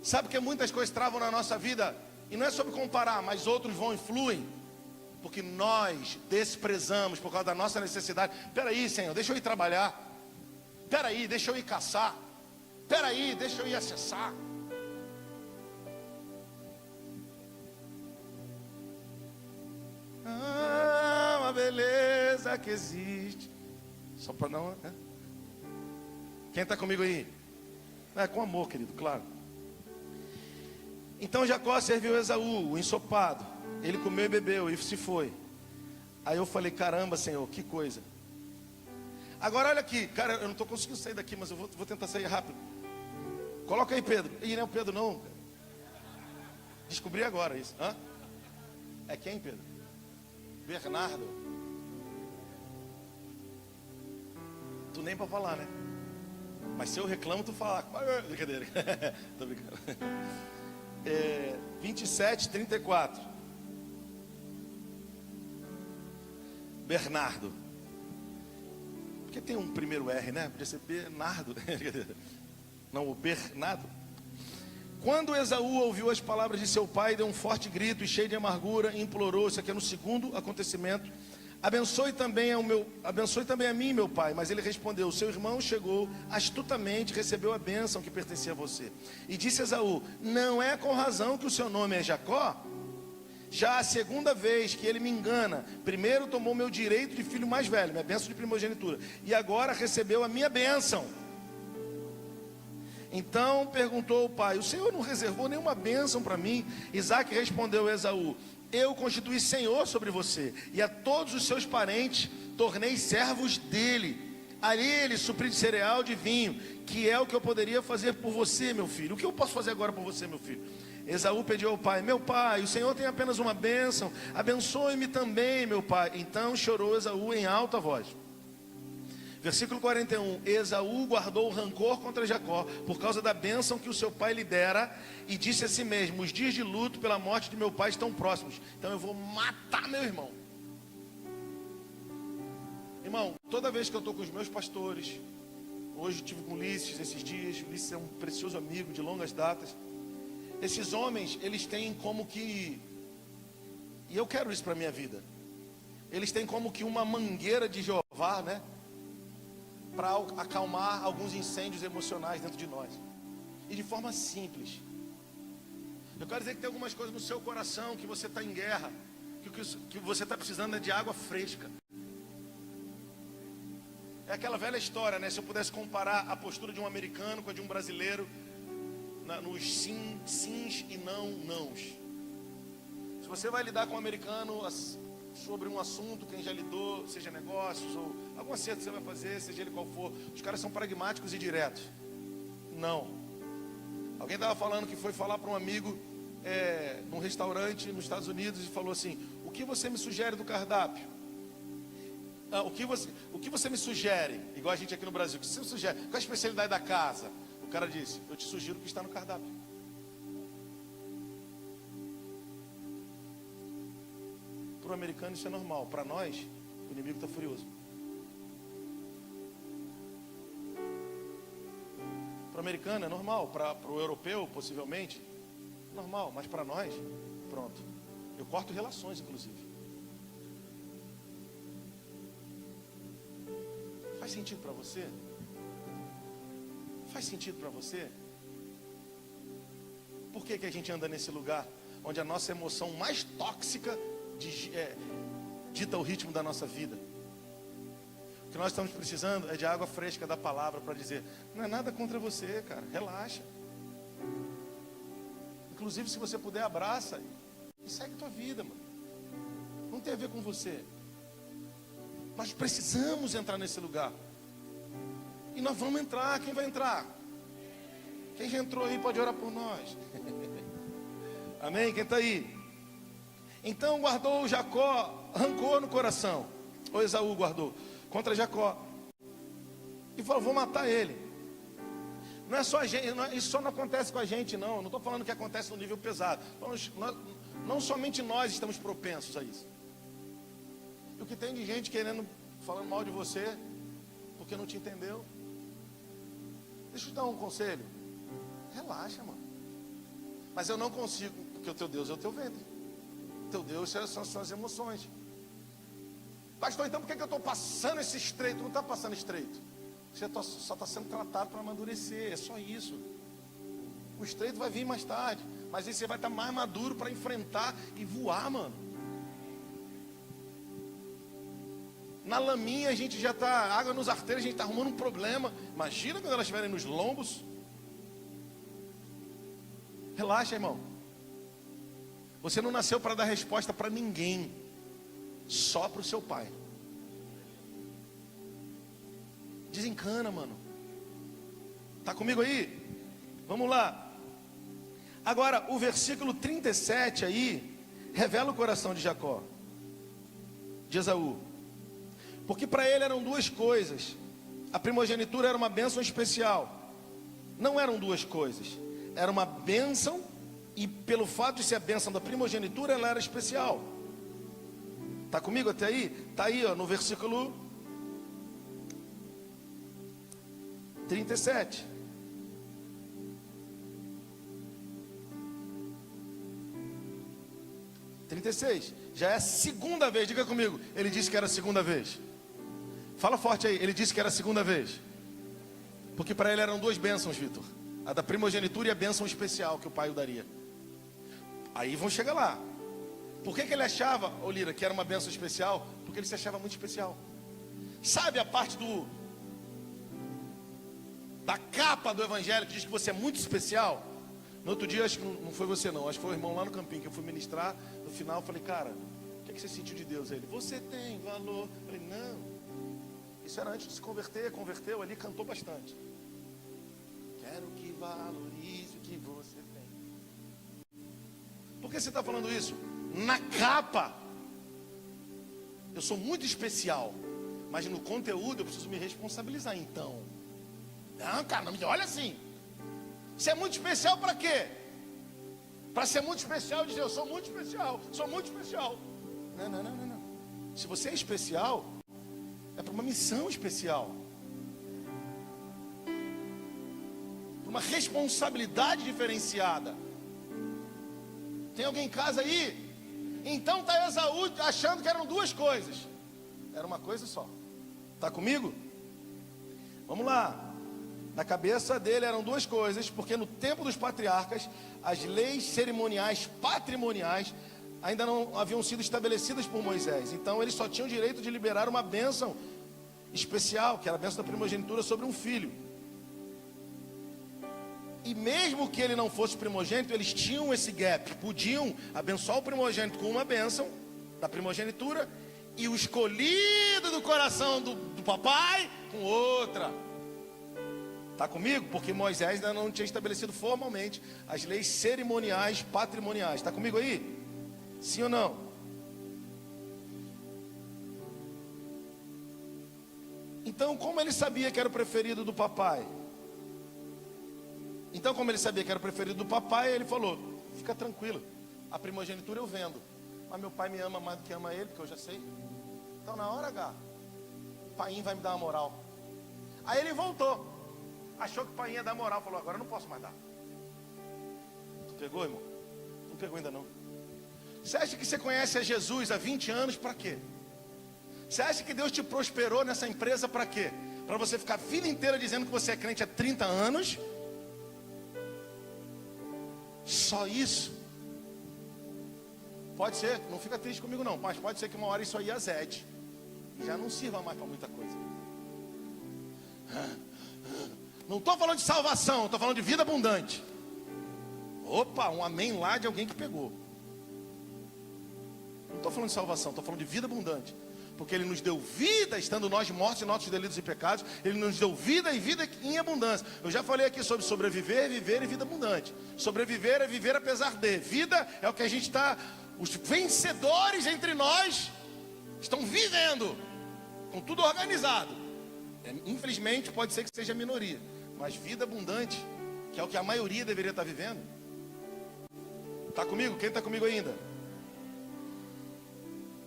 Sabe que muitas coisas travam na nossa vida, e não é sobre comparar, mas outros vão e fluem, porque nós desprezamos por causa da nossa necessidade. Peraí, Senhor, deixa eu ir trabalhar. Peraí, deixa eu ir caçar. Peraí, deixa eu ir acessar. Uma beleza que existe. Só para não, né? Quem está comigo aí? É com amor, querido, claro. Então Jacó serviu Esaú o ensopado. Ele comeu e bebeu e se foi. Aí eu falei: caramba, Senhor, que coisa. Agora olha aqui, cara, eu não estou conseguindo sair daqui, mas eu vou tentar sair rápido. Coloca aí, Pedro. Ih, não é o Pedro não. Descobri agora isso. Hã? É quem, Pedro? Bernardo. Tu nem para falar, né? Mas se eu reclamo, tu fala. Brincadeira. Tô brincando. 27:34. Bernardo. Porque tem um primeiro R, né? Podia ser Bernardo. Não, o Bernardo. Quando Esaú ouviu as palavras de seu pai, deu um forte grito e cheio de amargura, implorou. Isso aqui é no segundo acontecimento: abençoe também a mim, meu pai. Mas ele respondeu: seu irmão chegou astutamente, recebeu a bênção que pertencia a você. E disse Esaú: não é com razão que o seu nome é Jacó? Já a segunda vez que ele me engana. Primeiro tomou meu direito de filho mais velho, minha bênção de primogenitura, e agora recebeu a minha bênção. Então perguntou o pai: o Senhor não reservou nenhuma bênção para mim? Isaque respondeu a Esaú: eu constituí senhor sobre você, e a todos os seus parentes tornei servos dele. A ele supri de cereal, de vinho, que é o que eu poderia fazer por você, meu filho. O que eu posso fazer agora por você, meu filho? Esaú pediu ao pai: meu pai, o Senhor tem apenas uma bênção, abençoe-me também, meu pai. Então chorou Esaú em alta voz. Versículo 41. Esaú guardou rancor contra Jacó por causa da bênção que o seu pai lhe dera, e disse a si mesmo: os dias de luto pela morte de meu pai estão próximos, então eu vou matar meu irmão. Irmão, toda vez que eu estou com os meus pastores, Hoje estive com o Ulisses esses dias. O Ulisses é um precioso amigo de longas datas. Esses homens, eles têm como que, e eu quero isso para a minha vida, eles têm como que uma mangueira de Jeová, né? Para acalmar alguns incêndios emocionais dentro de nós. E de forma simples. Eu quero dizer que tem algumas coisas no seu coração que você está em guerra, que você está precisando é de água fresca. É aquela velha história, né? Se eu pudesse comparar a postura de um americano com a de um brasileiro, nos sims e nãos. Se você vai lidar com um americano sobre um assunto, quem já lidou, seja negócios ou algum acerto que você vai fazer, seja ele qual for, os caras são pragmáticos e diretos. Não. Alguém estava falando que foi falar para um amigo num restaurante nos Estados Unidos e falou assim: o que você me sugere do cardápio? O que você me sugere? Igual a gente aqui no Brasil, o que você me sugere? Qual é a especialidade da casa? O cara disse: eu te sugiro o que está no cardápio. Para o americano isso é normal. Para nós, o inimigo está furioso. Para o americano é normal. Para o europeu, possivelmente, normal. Mas para nós, pronto. Eu corto relações, inclusive. Faz sentido para você? Faz sentido para você? Por que a gente anda nesse lugar onde a nossa emoção mais tóxica dita o ritmo da nossa vida? O que nós estamos precisando é de água fresca da palavra para dizer: não é nada contra você, cara, relaxa. Inclusive, se você puder, abraça e segue tua vida, mano. Não tem a ver com você. Nós precisamos entrar nesse lugar. E nós vamos entrar. Quem vai entrar? Quem já entrou aí pode orar por nós. Amém? Quem está aí? Então guardou Jacó rancor no coração. Ou Esaú guardou contra Jacó. E falou: vou matar ele. Não é só a gente, isso só não acontece com a gente, não. Não estou falando que acontece no nível pesado. Não somente nós estamos propensos a isso. E o que tem de gente falando mal de você, porque não te entendeu. Deixa eu te dar um conselho. Relaxa, mano. Mas eu não consigo, porque o teu Deus é o teu ventre. O teu Deus são as suas emoções. Pastor, então por que eu estou passando esse estreito? Não está passando estreito. Você só está sendo tratado para amadurecer. É só isso. O estreito vai vir mais tarde. Mas aí você vai estar mais maduro para enfrentar e voar, mano. Na laminha a gente já está, água nos artérios, a gente está arrumando um problema. Imagina quando elas estiverem nos lombos. Relaxa, irmão. Você não nasceu para dar resposta para ninguém, só para o seu pai. Desencana, mano. Tá comigo aí? Vamos lá. Agora, o versículo 37 aí revela o coração de Jacó, de Esaú. Porque para ele eram duas coisas. A primogenitura era uma bênção especial. Não eram duas coisas. Era uma bênção, e pelo fato de ser a bênção da primogenitura, ela era especial. Está comigo até aí? Está aí, ó, no versículo 37. Já é a segunda vez, diga comigo. Ele disse que era a segunda vez. Fala forte aí, ele disse que era a segunda vez. Porque para ele eram duas bênçãos, Vitor. A da primogenitura e a bênção especial que o pai o daria. Aí vão chegar lá. Por que ele achava, Olira, que era uma bênção especial? Porque ele se achava muito especial. Sabe a parte da capa do evangelho que diz que você é muito especial? No outro dia, acho que não foi você não, acho que foi o irmão lá no campinho que eu fui ministrar. No final eu falei: cara, o que você sentiu de Deus? Ele: você tem valor. Eu falei: não. Isso era antes de se converter, converteu ali, cantou bastante. Quero que valorize o que você tem. Por que você está falando isso? Na capa, eu sou muito especial, mas no conteúdo eu preciso me responsabilizar. Então, não, cara, não me olha assim. Você é muito especial para quê? Para ser muito especial, dizer: eu sou muito especial, sou muito especial. Não. Se você é especial, é para uma missão especial. uma responsabilidade diferenciada. Tem alguém em casa aí? Então está Esaú achando que eram duas coisas. Era uma coisa só. Está comigo? Vamos lá. Na cabeça dele eram duas coisas, porque no tempo dos patriarcas, as leis cerimoniais patrimoniais ainda não haviam sido estabelecidas por Moisés. Então eles só tinham o direito de liberar uma bênção especial, que era a bênção da primogenitura sobre um filho. E mesmo que ele não fosse primogênito, eles tinham esse gap, podiam abençoar o primogênito com uma bênção da primogenitura e o escolhido do coração do papai com outra. Está comigo? Porque Moisés ainda não tinha estabelecido formalmente as leis cerimoniais patrimoniais. Está comigo aí? Sim ou não? Então, como ele sabia que era o preferido do papai? Então, como ele sabia que era o preferido do papai, ele falou: fica tranquilo, a primogenitura eu vendo, mas meu pai me ama mais do que ama ele, porque eu já sei. Então, na hora H, o pai vai me dar uma moral. Aí ele voltou, achou que o pai ia dar moral, falou: agora eu não posso mais dar. Tu pegou, irmão? Não pegou ainda não. Você acha que você conhece a Jesus há 20 anos para quê? Você acha que Deus te prosperou nessa empresa para quê? Para você ficar a vida inteira dizendo que você é crente há 30 anos? Só isso? Pode ser, não fica triste comigo não, mas pode ser que uma hora isso aí azede e já não sirva mais para muita coisa. Não estou falando de salvação, estou falando de vida abundante. Opa, um amém lá de alguém que pegou. Não estou falando de salvação, estou falando de vida abundante. Porque Ele nos deu vida, estando nós mortos em nossos delitos e pecados. Ele nos deu vida e vida em abundância. Eu já falei aqui sobre sobreviver, viver e vida abundante. Sobreviver é viver apesar de. Vida é o que a gente está... Os vencedores entre nós estão vivendo, com tudo organizado. Infelizmente pode ser que seja a minoria. Mas vida abundante, que é o que a maioria deveria estar vivendo. Está comigo? Quem está comigo ainda?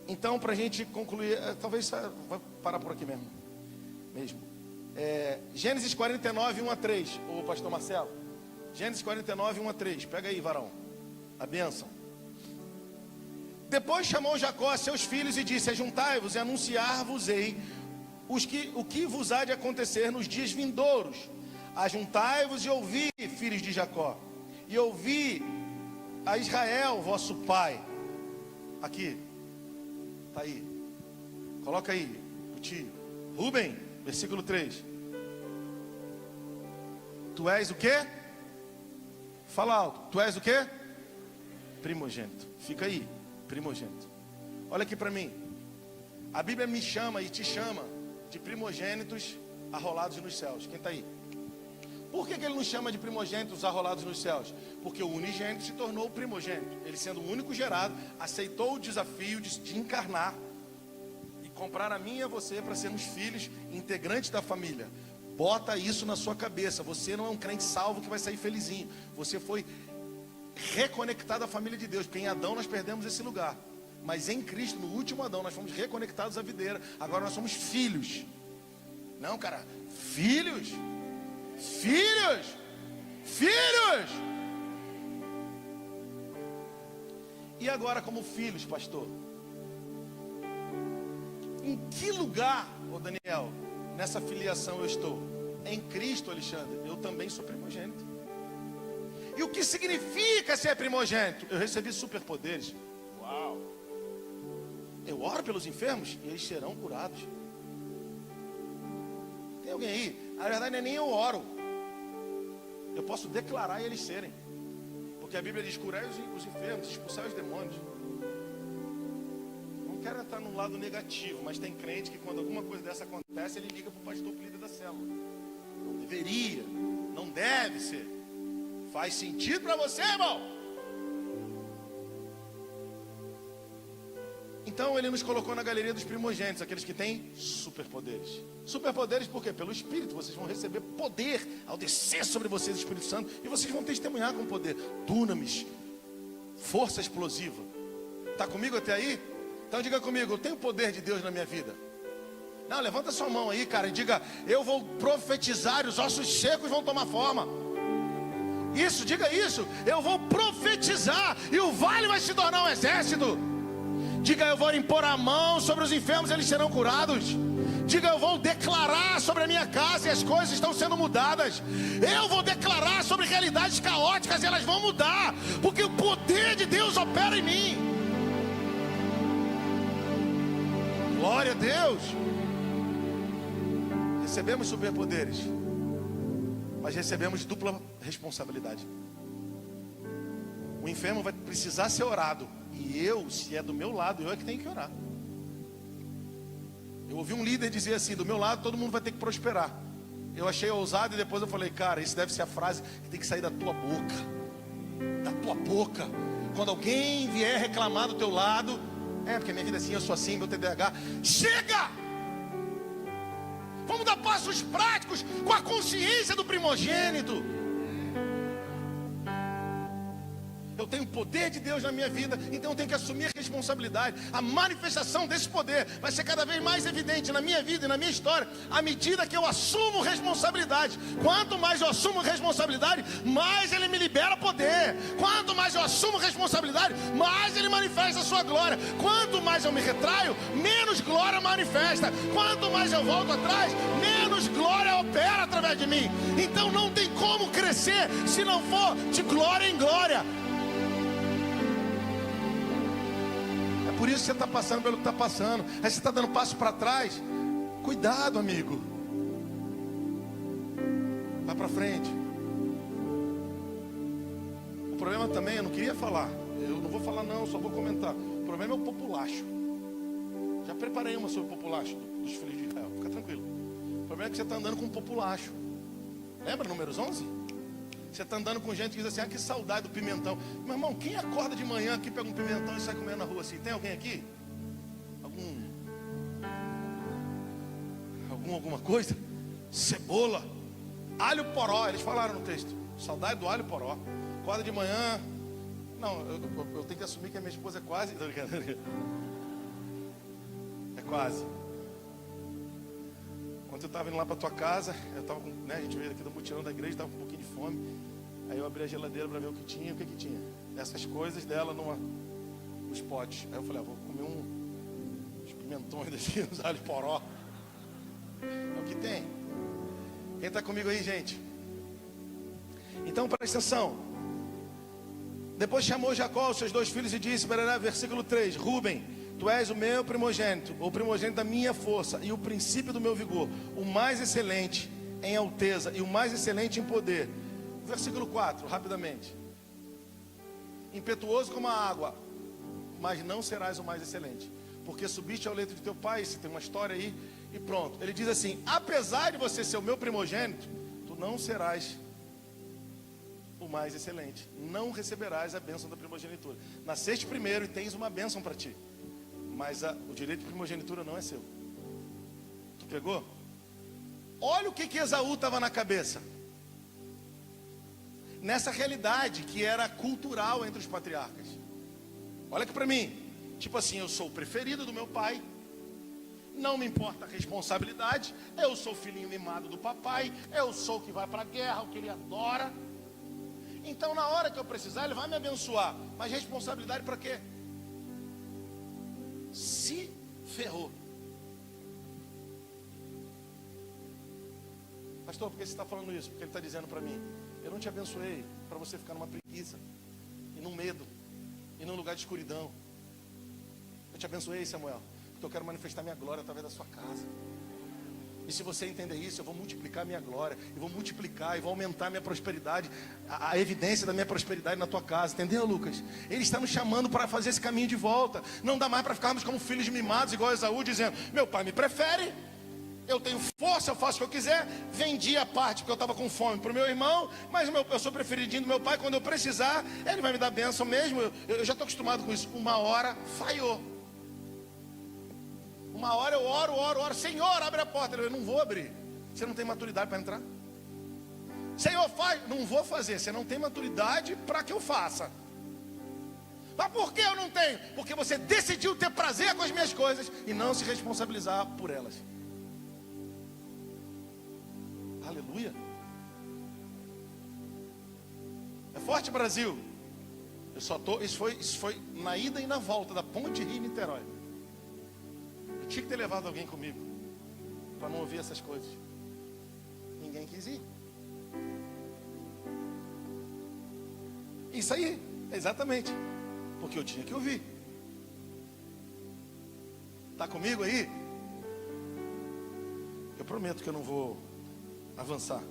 Então, para a gente concluir, talvez vai parar por aqui mesmo. Gênesis 49, 1 a 3. Ô pastor Marcelo, Gênesis 49, 1 a 3. Pega aí, varão, a bênção. Depois chamou Jacó a seus filhos e disse: ajuntai-vos e anunciar-vos-ei o que vos há de acontecer nos dias vindouros. Ajuntai-vos e ouvi, filhos de Jacó, e ouvi a Israel, vosso pai. Aqui, está aí, coloca aí, o tio Rubem, versículo 3. Tu és o quê? Fala alto. Tu és o quê? Primogênito. Fica aí, primogênito. Olha aqui para mim. A Bíblia me chama e te chama de primogênitos arrolados nos céus. Quem está aí? Por que ele nos chama de primogênitos arrolados nos céus? Porque o unigênito se tornou o primogênito. Ele, sendo o único gerado, aceitou o desafio de encarnar e comprar a mim e a você para sermos filhos integrantes da família. Bota isso na sua cabeça. Você não é um crente salvo que vai sair felizinho. Você foi reconectado à família de Deus. Porque em Adão nós perdemos esse lugar. Mas em Cristo, no último Adão, nós fomos reconectados à videira. Agora nós somos filhos. Não, cara, filhos. Filhos! Filhos! E agora como filhos, pastor? Em que lugar, ô Daniel, nessa filiação eu estou? Em Cristo, Alexandre, eu também sou primogênito. E o que significa ser primogênito? Eu recebi superpoderes. Uau! Eu oro pelos enfermos e eles serão curados. Tem alguém aí? Na verdade não é nem eu oro. Eu posso declarar e eles serem. Porque a Bíblia diz: curai os enfermos, expulsar os demônios. Não quero entrar num lado negativo, mas tem crente que quando alguma coisa dessa acontece, ele liga para o pastor, pro líder da célula. Não deveria, não deve ser. Faz sentido para você, irmão? Então ele nos colocou na galeria dos primogênitos, aqueles que têm superpoderes. Superpoderes por quê? Pelo Espírito. Vocês vão receber poder ao descer sobre vocês o Espírito Santo. E vocês vão testemunhar com poder. Dunamis, força explosiva. Está comigo até aí? Então diga comigo: eu tenho o poder de Deus na minha vida. Não, levanta sua mão aí, cara, e diga: eu vou profetizar e os ossos secos vão tomar forma. Isso, diga isso. Eu vou profetizar e o vale vai se tornar um exército. Diga, eu vou impor a mão sobre os enfermos e eles serão curados. Diga, eu vou declarar sobre a minha casa e as coisas estão sendo mudadas. Eu vou declarar sobre realidades caóticas e elas vão mudar, porque o poder de Deus opera em mim. Glória a Deus. Recebemos superpoderes, mas recebemos dupla responsabilidade. O enfermo vai precisar ser orado, e eu, se é do meu lado, eu é que tenho que orar. Eu ouvi um líder dizer assim: do meu lado todo mundo vai ter que prosperar. Eu achei ousado e depois eu falei: cara, isso deve ser a frase que tem que sair da tua boca. Da tua boca. Quando alguém vier reclamar do teu lado, porque minha vida é assim, eu sou assim, meu TDAH. Chega! Vamos dar passos práticos com a consciência do primogênito. Eu tenho o poder de Deus na minha vida, então eu tenho que assumir a responsabilidade. A manifestação desse poder vai ser cada vez mais evidente na minha vida e na minha história, à medida que eu assumo responsabilidade. Quanto mais eu assumo responsabilidade, mais Ele me libera poder. Quanto mais eu assumo responsabilidade, mais Ele manifesta a sua glória. Quanto mais eu me retraio, menos glória manifesta. Quanto mais eu volto atrás, menos glória opera através de mim. Então não tem como crescer se não for de glória em glória. Por isso você está passando pelo que está passando. Aí você está dando passo para trás. Cuidado, amigo. Vai para frente. O problema também, eu não queria falar. Eu não vou falar não, só vou comentar. O problema é o populacho. Já preparei uma sobre o populacho dos filhos de Israel. Fica tranquilo. O problema é que você está andando com um populacho. Lembra Números 11? Você está andando com gente que diz assim: que saudade do pimentão. Meu irmão, quem acorda de manhã aqui, pega um pimentão e sai comendo na rua assim? Tem alguém aqui? Alguma coisa? Cebola, alho poró, eles falaram no texto. Saudade do alho poró. Acorda de manhã. Não, eu tenho que assumir que a minha esposa é quase. É quase. Quando eu estava indo lá para tua casa, eu estava com, a gente veio aqui do mutirão da igreja, estava com um pouquinho de fome. Aí eu abri a geladeira para ver o que tinha. O que tinha? Essas coisas dela nos potes. Aí eu falei: vou comer uns pimentões daqui, uns alho poró. É o que tem. Quem está comigo aí, gente? Então presta atenção. Depois chamou Jacó os seus 2 filhos e disse, versículo 3: Rúben, tu és o meu primogênito, o primogênito da minha força e o princípio do meu vigor, o mais excelente em alteza e o mais excelente em poder. Versículo 4, rapidamente. Impetuoso como a água, mas não serás o mais excelente, porque subiste ao leito de teu pai. Isso tem uma história aí e pronto. Ele diz assim: apesar de você ser o meu primogênito, tu não serás o mais excelente, não receberás a bênção da primogenitura. Nasceste primeiro e tens uma bênção para ti, mas o direito de primogenitura não é seu. Tu pegou? Olha o que Esaú estava na cabeça. Nessa realidade que era cultural entre os patriarcas. Olha aqui para mim. Tipo assim, eu sou o preferido do meu pai, não me importa a responsabilidade, eu sou o filhinho mimado do papai, eu sou o que vai para a guerra, o que ele adora. Então na hora que eu precisar, ele vai me abençoar. Mas responsabilidade para quê? Se ferrou. Pastor, por que você está falando isso? Porque ele está dizendo para mim: eu não te abençoei para você ficar numa preguiça, e num medo, e num lugar de escuridão. Eu te abençoei, Samuel, porque eu quero manifestar minha glória através da sua casa. E se você entender isso, eu vou multiplicar minha glória, eu vou multiplicar e vou aumentar minha prosperidade, a evidência da minha prosperidade na tua casa. Entendeu, Lucas? Ele está nos chamando para fazer esse caminho de volta. Não dá mais para ficarmos como filhos mimados, igual Esaú, dizendo: meu pai me prefere, eu tenho força, eu faço o que eu quiser. Vendi a parte porque eu estava com fome para o meu irmão, mas eu sou preferidinho do meu pai. Quando eu precisar, ele vai me dar bênção mesmo. Eu já estou acostumado com isso. Uma hora falhou. Uma hora eu oro, Senhor, abre a porta. Eu não vou abrir. Você não tem maturidade para entrar? Senhor, faz. Não vou fazer. Você não tem maturidade para que eu faça. Mas por que eu não tenho? Porque você decidiu ter prazer com as minhas coisas e não se responsabilizar por elas. Aleluia. É forte, Brasil. Isso foi na ida e na volta da Ponte Rio-Niterói. Eu tinha que ter levado alguém comigo para não ouvir essas coisas. Ninguém quis ir. Isso aí, exatamente. Porque eu tinha que ouvir. Está comigo aí? Eu prometo que eu não vou avançar.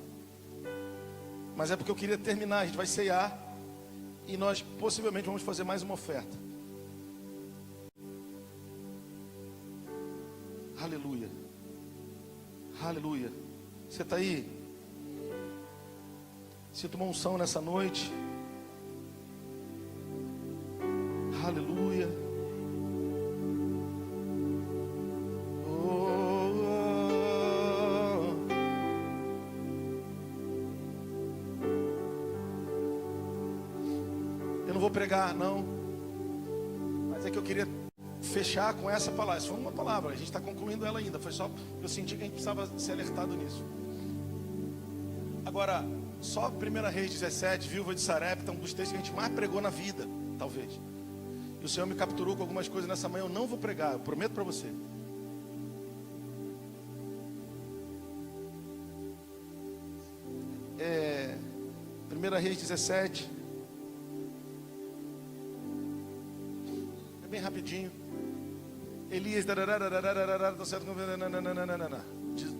Mas é porque eu queria terminar. A gente vai ceiar e nós possivelmente vamos fazer mais uma oferta. Aleluia. Aleluia. Você está aí? Sinto uma unção nessa noite. Aleluia. Eu não vou pregar, não. Mas é que eu queria fechar com essa palavra. Isso foi uma palavra, a gente está concluindo ela ainda. Foi só, eu senti que a gente precisava ser alertado nisso. Agora, só 1 Reis 17, viúva de Sarepta, um dos textos que a gente mais pregou na vida, talvez. E o Senhor me capturou com algumas coisas nessa manhã. Eu não vou pregar, eu prometo para você. É 1 Reis 17. É bem rapidinho. Elias,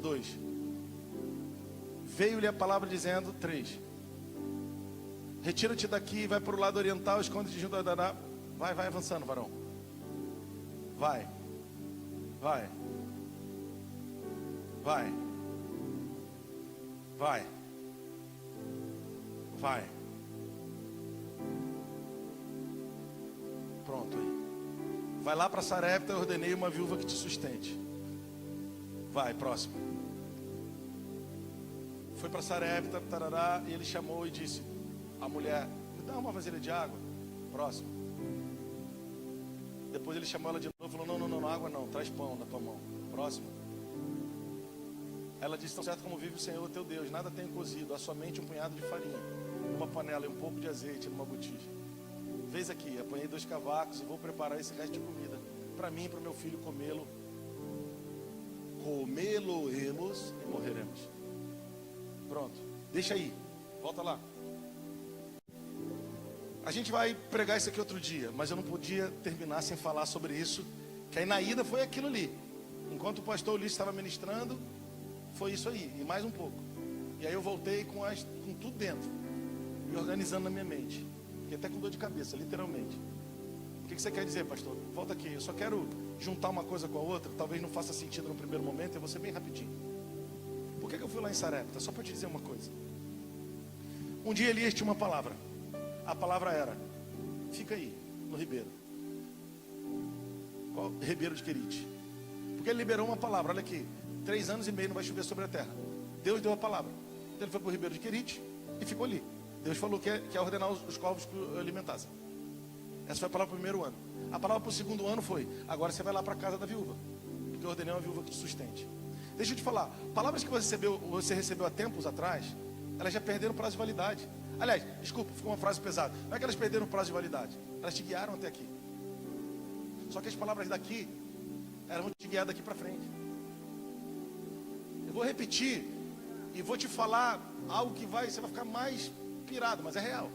2. Veio-lhe a palavra dizendo, 3. Retira-te daqui e vai para o lado oriental, esconde-te junto a Daná. Vai avançando, varão. Vai. Pronto aí. Vai lá para Sarepta, eu ordenei uma viúva que te sustente. Vai, próximo. Foi para Sarepta, tarará, e ele chamou e disse, a mulher, me dá uma vasilha de água. Próximo. Depois ele chamou ela de novo e falou, não, água não, traz pão na tua mão. Próximo. Ela disse, tão certo como vive o Senhor teu Deus, nada tenho cozido, há somente um punhado de farinha, uma panela e um pouco de azeite numa botija. Vês aqui, apanhei 2 cavacos e vou preparar esse resto de comida para mim e para o meu filho comê-lo. Comê-lo-emos e morreremos. Pronto, deixa aí, volta lá. A gente vai pregar isso aqui outro dia, mas eu não podia terminar sem falar sobre isso, que aí na ida foi aquilo ali. Enquanto o pastor Ulisses estava ministrando, foi isso aí, e mais um pouco. E aí eu voltei com tudo dentro, me organizando na minha mente. Fiquei até com dor de cabeça, literalmente. O que você quer dizer, pastor? Volta aqui, eu só quero juntar uma coisa com a outra, talvez não faça sentido no primeiro momento, eu vou ser bem rapidinho. Por que eu fui lá em Sarepta? Só para te dizer uma coisa. Um dia Elias tinha uma palavra. A palavra era, fica aí, no ribeiro. Qual? Ribeiro de Querite. Porque ele liberou uma palavra, olha aqui, 3 anos e meio não vai chover sobre a terra. Deus deu a palavra. Então ele foi para o ribeiro de Querite e ficou ali. Deus falou que ia ordenar os corvos que o alimentassem. Essa foi a palavra para o primeiro ano. A palavra para o segundo ano foi, agora você vai lá para a casa da viúva, porque eu ordenei uma viúva que te sustente. Deixa eu te falar, palavras que você recebeu há tempos atrás, elas já perderam prazo de validade. Aliás, desculpa, ficou uma frase pesada. Não é que elas perderam o prazo de validade, elas te guiaram até aqui. Só que as palavras daqui, elas vão te guiar daqui para frente. Eu vou repetir e vou te falar algo que você vai ficar mais pirado, mas é real.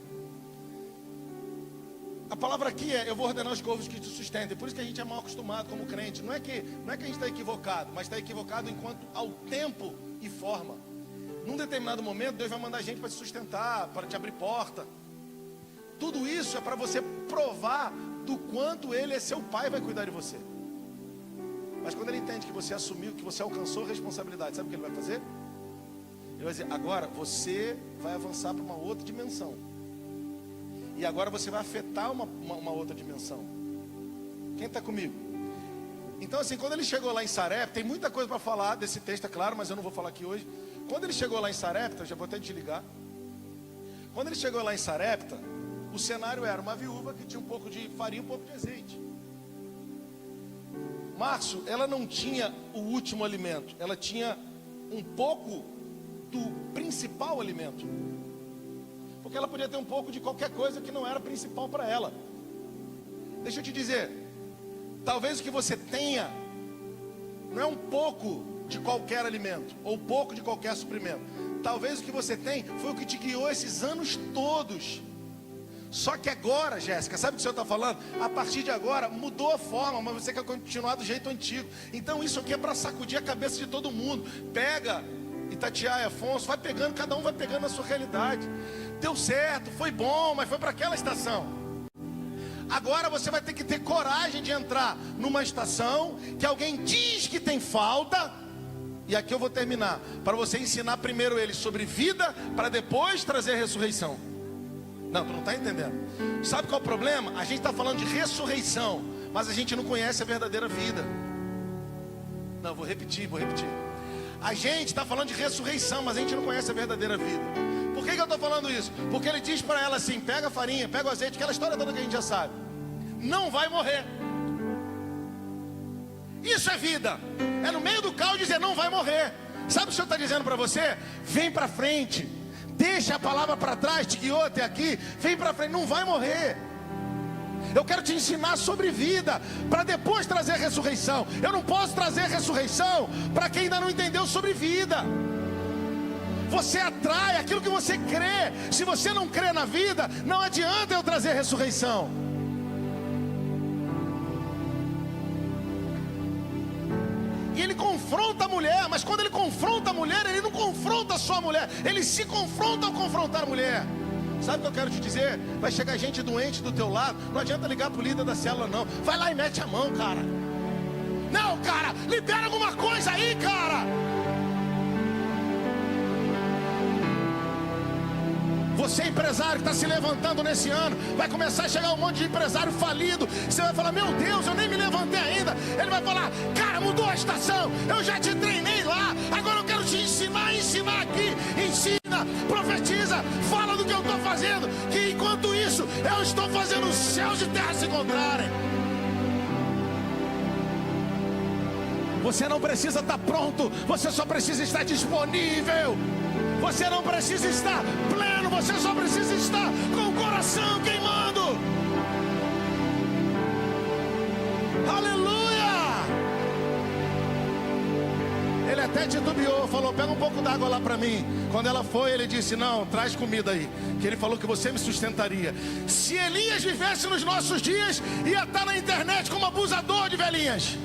A palavra aqui é, eu vou ordenar os corvos que te sustentem. Por isso que a gente é mal acostumado como crente. Não é que a gente está equivocado, mas está equivocado enquanto ao tempo e forma. Num determinado momento, Deus vai mandar gente para te sustentar, para te abrir porta. Tudo isso é para você provar do quanto Ele é seu pai e vai cuidar de você. Mas quando Ele entende que você assumiu, que você alcançou a responsabilidade, sabe o que Ele vai fazer? Ele vai dizer, agora você vai avançar para uma outra dimensão. E agora você vai afetar uma outra dimensão. Quem está comigo? Então assim, quando ele chegou lá em Sarepta, tem muita coisa para falar desse texto, é claro, mas eu não vou falar aqui hoje. Quando ele chegou lá em Sarepta, já vou até desligar. Quando ele chegou lá em Sarepta, o cenário era uma viúva que tinha um pouco de farinha e um pouco de azeite. Márcio, ela não tinha o último alimento, ela tinha um pouco do principal alimento. Porque que ela podia ter um pouco de qualquer coisa que não era principal para ela. Deixa eu te dizer, talvez o que você tenha não é um pouco de qualquer alimento, ou pouco de qualquer suprimento. Talvez o que você tem foi o que te guiou esses anos todos. Só que agora, Jéssica, sabe o que o Senhor está falando? A partir de agora mudou a forma, mas você quer continuar do jeito antigo. Então isso aqui é para sacudir a cabeça de todo mundo. Pega, Itatiaia e Afonso, vai pegando, cada um vai pegando a sua realidade. Deu certo, foi bom, mas foi para aquela estação. Agora você vai ter que ter coragem de entrar numa estação que alguém diz que tem falta. E aqui eu vou terminar, para você ensinar primeiro eles sobre vida, para depois trazer a ressurreição. Não, tu não está entendendo. Sabe qual é o problema? A gente está falando de ressurreição, mas a gente não conhece a verdadeira vida. Não, vou repetir. A gente está falando de ressurreição, mas a gente não conhece a verdadeira vida. Por que eu estou falando isso? Porque ele diz para ela assim, pega a farinha, pega o azeite, aquela história toda que a gente já sabe. Não vai morrer. Isso é vida. É no meio do caos dizer não vai morrer. Sabe o que o Senhor está dizendo para você? Vem para frente. Deixa a palavra para trás, te guiou até aqui. Vem para frente, não vai morrer. Eu quero te ensinar sobre vida, para depois trazer a ressurreição. Eu não posso trazer a ressurreição para quem ainda não entendeu sobre vida. Você atrai aquilo que você crê. Se você não crê na vida, não adianta eu trazer a ressurreição. E ele confronta a mulher, mas quando ele confronta a mulher, ele não confronta só a mulher, ele se confronta ao confrontar a mulher. Sabe o que eu quero te dizer? Vai chegar gente doente do teu lado, não adianta ligar pro líder da célula não. Vai lá e mete a mão, cara. Não, cara, libera alguma coisa aí, cara. Você empresário que está se levantando nesse ano, vai começar a chegar um monte de empresário falido. Você vai falar, meu Deus, eu nem me levantei ainda. Ele vai falar, cara, mudou a estação, eu já te treinei lá, agora eu quero te ensinar aqui. Ensina, profetiza, fala do que eu estou fazendo, que enquanto isso, eu estou fazendo os céus e terra se encontrarem. Você não precisa estar pronto, você só precisa estar disponível. Você não precisa estar pleno, você só precisa estar com o coração queimando. Aleluia! Ele até titubeou, falou, pega um pouco d'água lá para mim. Quando ela foi, ele disse, não, traz comida aí, que ele falou que você me sustentaria. Se Elias vivesse nos nossos dias, ia estar na internet como abusador de velhinhas.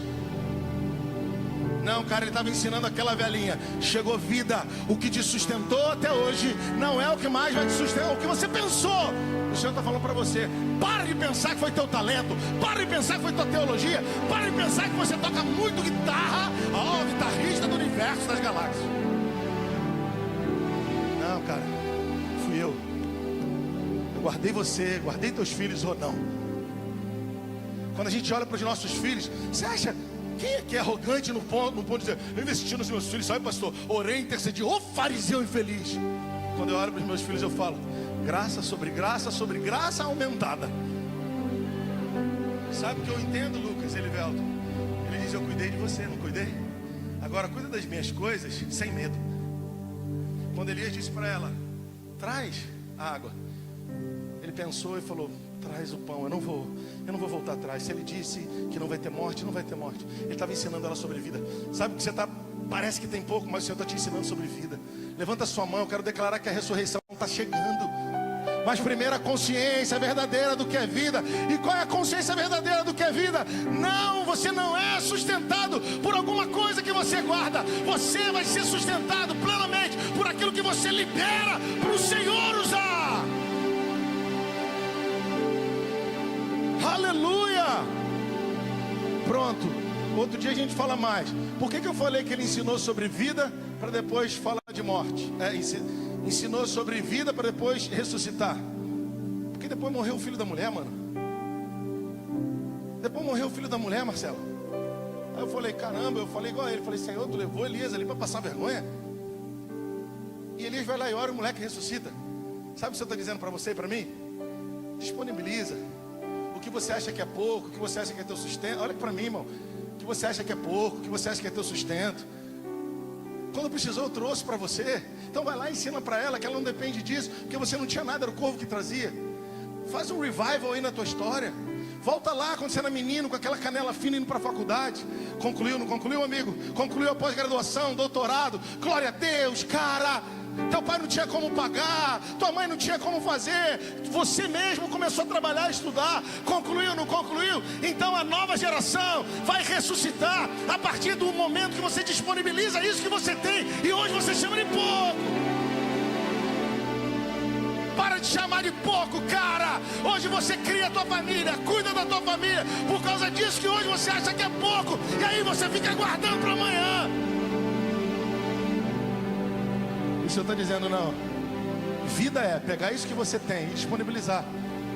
Não, cara, ele estava ensinando aquela velhinha. Chegou vida, o que te sustentou até hoje não é o que mais vai te sustentar, o que você pensou. O Senhor está falando para você, para de pensar que foi teu talento, para de pensar que foi tua teologia, para de pensar que você toca muito guitarra. Ó, guitarrista do universo, das galáxias. Não, cara, fui eu. Eu guardei você, guardei teus filhos ou não. Quando a gente olha para os nossos filhos, você acha... Quem é que é arrogante no ponto de dizer, eu investi nos meus filhos, sabe, pastor? Orei, intercedi, ô fariseu infeliz. Quando eu olho para os meus filhos, eu falo, graça sobre graça aumentada. Sabe o que eu entendo, Lucas Elivelto? Ele diz, eu cuidei de você, não cuidei? Agora cuida das minhas coisas sem medo. Quando Elias disse para ela, traz a água, ele pensou e falou, traz o pão, eu não vou voltar atrás. Se ele disse que não vai ter morte, não vai ter morte. Ele estava ensinando ela sobre vida. Sabe que você parece que tem pouco, mas o Senhor está te ensinando sobre vida. Levanta a sua mão, eu quero declarar que a ressurreição está chegando. Mas primeiro a consciência verdadeira do que é vida. E qual é a consciência verdadeira do que é vida? Não, você não é sustentado por alguma coisa que você guarda. Você vai ser sustentado plenamente por aquilo que você libera para o Senhor usar. Aleluia! Pronto, outro dia a gente fala mais. Por que eu falei que ele ensinou sobre vida para depois falar de morte? Ensinou sobre vida para depois ressuscitar. Porque depois morreu o filho da mulher, mano. Depois morreu o filho da mulher, Marcelo. Aí eu falei, caramba, eu falei igual a ele. Falei, Senhor, tu levou Elias ali para passar vergonha? E Elias vai lá e ora e o moleque ressuscita. Sabe o que eu estou dizendo para você e para mim? Disponibiliza. O que você acha que é pouco, o que você acha que é teu sustento. Olha para mim, irmão. O que você acha que é pouco, o que você acha que é teu sustento. Quando precisou, eu trouxe para você. Então vai lá e ensina para ela que ela não depende disso, porque você não tinha nada, era o corvo que trazia. Faz um revival aí na tua história. Volta lá quando você era menino, com aquela canela fina indo para a faculdade. Concluiu, não concluiu, amigo? Concluiu a pós-graduação, doutorado. Glória a Deus, cara. Teu pai não tinha como pagar, tua mãe não tinha como fazer, você mesmo começou a trabalhar, estudar. Concluiu, não concluiu? Então a nova geração vai ressuscitar a partir do momento que você disponibiliza isso que você tem. E hoje você chama de pouco. Para de chamar de pouco, cara. Hoje você cria a tua família, cuida da tua família, por causa disso que hoje você acha que é pouco. E aí você fica guardando para amanhã. O Senhor está dizendo, não. Vida é pegar isso que você tem e disponibilizar.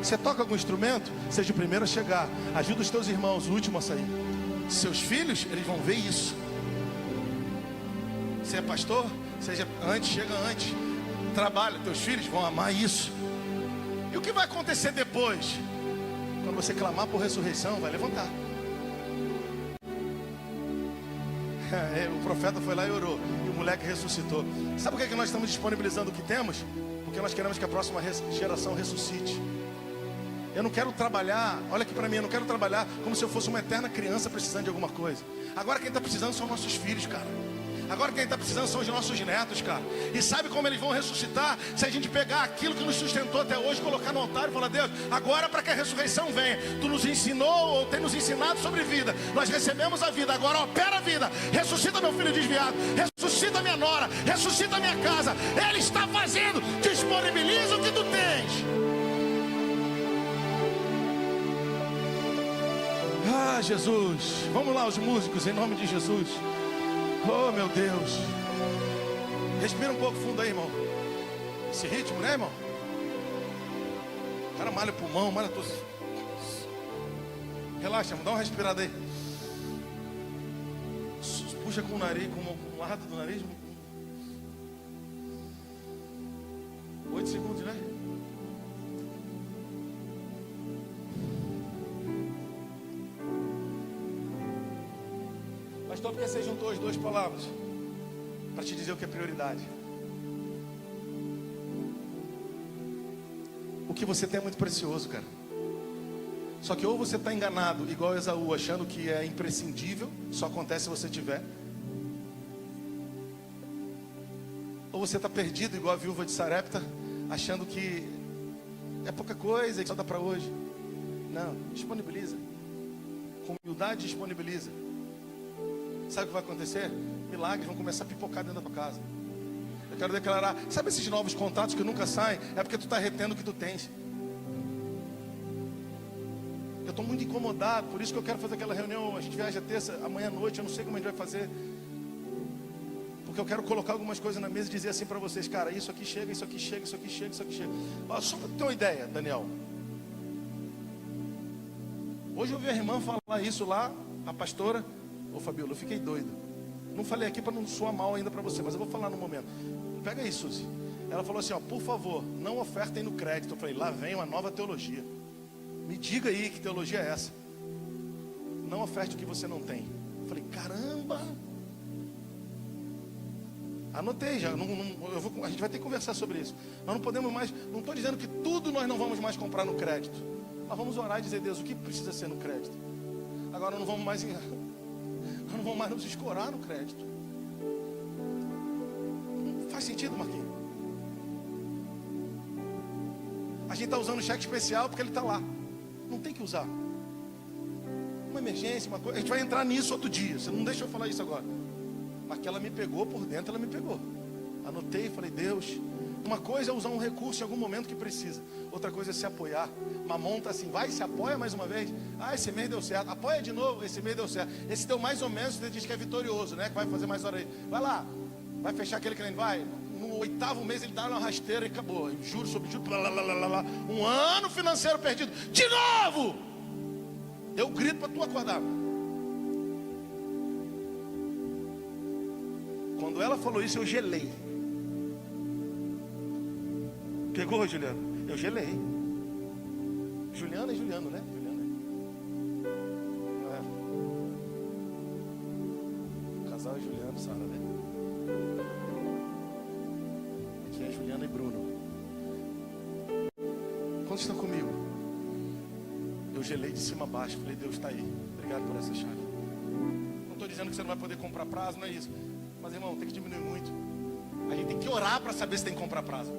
Você toca algum instrumento, seja o primeiro a chegar. Ajuda os teus irmãos, o último a sair. Seus filhos, eles vão ver isso. Você é pastor? Seja antes, chega antes. Trabalha, teus filhos vão amar isso. E o que vai acontecer depois? Quando você clamar por ressurreição, vai levantar. O profeta foi lá e orou, e o moleque ressuscitou. Sabe por que nós estamos disponibilizando o que temos? Porque nós queremos que a próxima geração ressuscite. Eu não quero trabalhar, olha aqui para mim, eu não quero trabalhar como se eu fosse uma eterna criança precisando de alguma coisa. Agora quem está precisando são nossos filhos, cara. Agora quem está precisando são os nossos netos, cara. E sabe como eles vão ressuscitar? Se a gente pegar aquilo que nos sustentou até hoje, colocar no altar e falar, Deus, agora para que a ressurreição venha. Tu nos ensinou ou tem nos ensinado sobre vida. Nós recebemos a vida, agora opera a vida. Ressuscita meu filho desviado, ressuscita minha nora, ressuscita minha casa. Ele está fazendo, disponibiliza o que tu tens. Ah, Jesus, vamos lá os músicos, em nome de Jesus. Oh, meu Deus. Respira um pouco fundo aí, irmão. Esse ritmo, né, irmão? O cara malha o pulmão, malha tudo. Relaxa, irmão, dá uma respirada aí. Puxa com o nariz, com o lado do nariz. 8 segundos, né? Pastor, por que você juntou as duas palavras? Para te dizer o que é prioridade. O que você tem é muito precioso, cara. Só que ou você está enganado, igual Esaú, achando que é imprescindível, só acontece se você tiver. Ou você está perdido, igual a viúva de Sarepta, achando que é pouca coisa e só dá para hoje. Não, disponibiliza. Com humildade, disponibiliza. Sabe o que vai acontecer? Milagres vão começar a pipocar dentro da tua casa. Eu quero declarar, sabe esses novos contratos que nunca saem? É porque tu está retendo o que tu tens. Eu estou muito incomodado, por isso que eu quero fazer aquela reunião. A gente viaja terça, amanhã à noite, eu não sei como a gente vai fazer. Porque eu quero colocar algumas coisas na mesa e dizer assim para vocês, cara, isso aqui chega, isso aqui chega, isso aqui chega, isso aqui chega. Ó, só para ter uma ideia, Daniel. Hoje eu ouvi a irmã falar isso lá, a pastora. Ô Fabiola, eu fiquei doido. Não falei aqui para não soar mal ainda para você, mas eu vou falar no momento. Pega aí, Suzy. Ela falou assim, ó, por favor, não ofertem no crédito. Eu falei, lá vem uma nova teologia. Me diga aí que teologia é essa. Não oferte o que você não tem. Eu falei, caramba. Anotei já. A gente vai ter que conversar sobre isso. Nós não podemos mais. Não estou dizendo que tudo nós não vamos mais comprar no crédito. Nós vamos orar e dizer, Deus, o que precisa ser no crédito? Agora não vamos mais. Nós não vamos mais nos escorar no crédito. Faz sentido, Marquinhos? A gente está usando cheque especial porque ele está lá. Não tem que usar. Uma emergência, uma coisa. A gente vai entrar nisso outro dia. Você não deixa eu falar isso agora. Mas que ela me pegou por dentro, ela me pegou. Anotei e falei, Deus, uma coisa é usar um recurso em algum momento que precisa. Outra coisa é se apoiar. Mamon está assim, vai, se apoia mais uma vez. Ah, esse mês deu certo. Apoia de novo, esse mês deu certo. Esse deu mais ou menos, você diz que é vitorioso, né? Que vai fazer mais hora aí. Vai lá, vai fechar aquele cliente, vai. No 8º mês ele dá uma rasteira e acabou. Juro sobre juro, um ano financeiro perdido. De novo! Eu grito para tu acordar. Quando ela falou isso, eu gelei. Pegou, Juliano? Eu gelei. Juliana e Juliano, né? Juliana. É. O casal é Juliano, Sara, né? Quantos estão comigo? Eu gelei de cima a baixo. Falei, Deus está aí. Obrigado por essa chave. Não estou dizendo que você não vai poder comprar prazo, não é isso. Mas, irmão, tem que diminuir muito. A gente tem que orar para saber se tem que comprar prazo.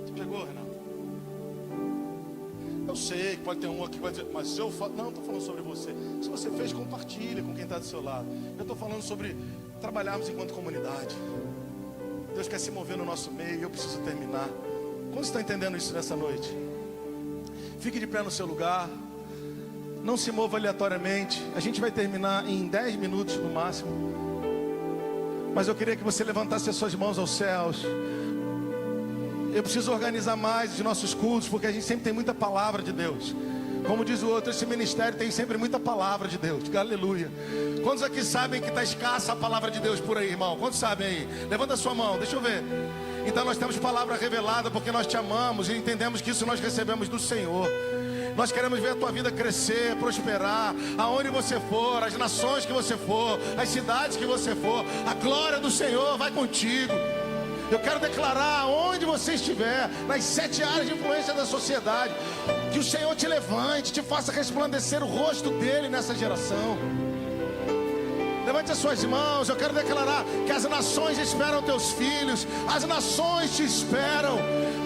Te pegou, Renato? Eu sei que pode ter um aqui que vai dizer, mas se eu falo... Não, estou falando sobre você. Se você fez, compartilha com quem está do seu lado. Eu estou falando sobre trabalharmos enquanto comunidade. Deus quer se mover no nosso meio e eu preciso terminar. Quantos estão entendendo isso nessa noite? Fique de pé no seu lugar. Não se mova aleatoriamente. A gente vai terminar em 10 minutos no máximo. Mas eu queria que você levantasse as suas mãos aos céus. Eu preciso organizar mais os nossos cultos, porque a gente sempre tem muita palavra de Deus. Como diz o outro, esse ministério tem sempre muita palavra de Deus. Diga aleluia. Quantos aqui sabem que está escassa a palavra de Deus por aí, irmão? Quantos sabem aí? Levanta a sua mão, deixa eu ver. Então nós temos palavra revelada porque nós te amamos e entendemos que isso nós recebemos do Senhor. Nós queremos ver a tua vida crescer, prosperar, aonde você for, as nações que você for, as cidades que você for, a glória do Senhor vai contigo. Eu quero declarar, onde você estiver, nas 7 áreas de influência da sociedade, que o Senhor te levante, te faça resplandecer o rosto dele nessa geração. Levante as suas mãos. Eu quero declarar que as nações esperam teus filhos. As nações te esperam.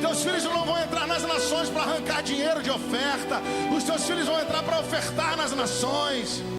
Teus filhos não vão entrar nas nações para arrancar dinheiro de oferta. Os teus filhos vão entrar para ofertar nas nações.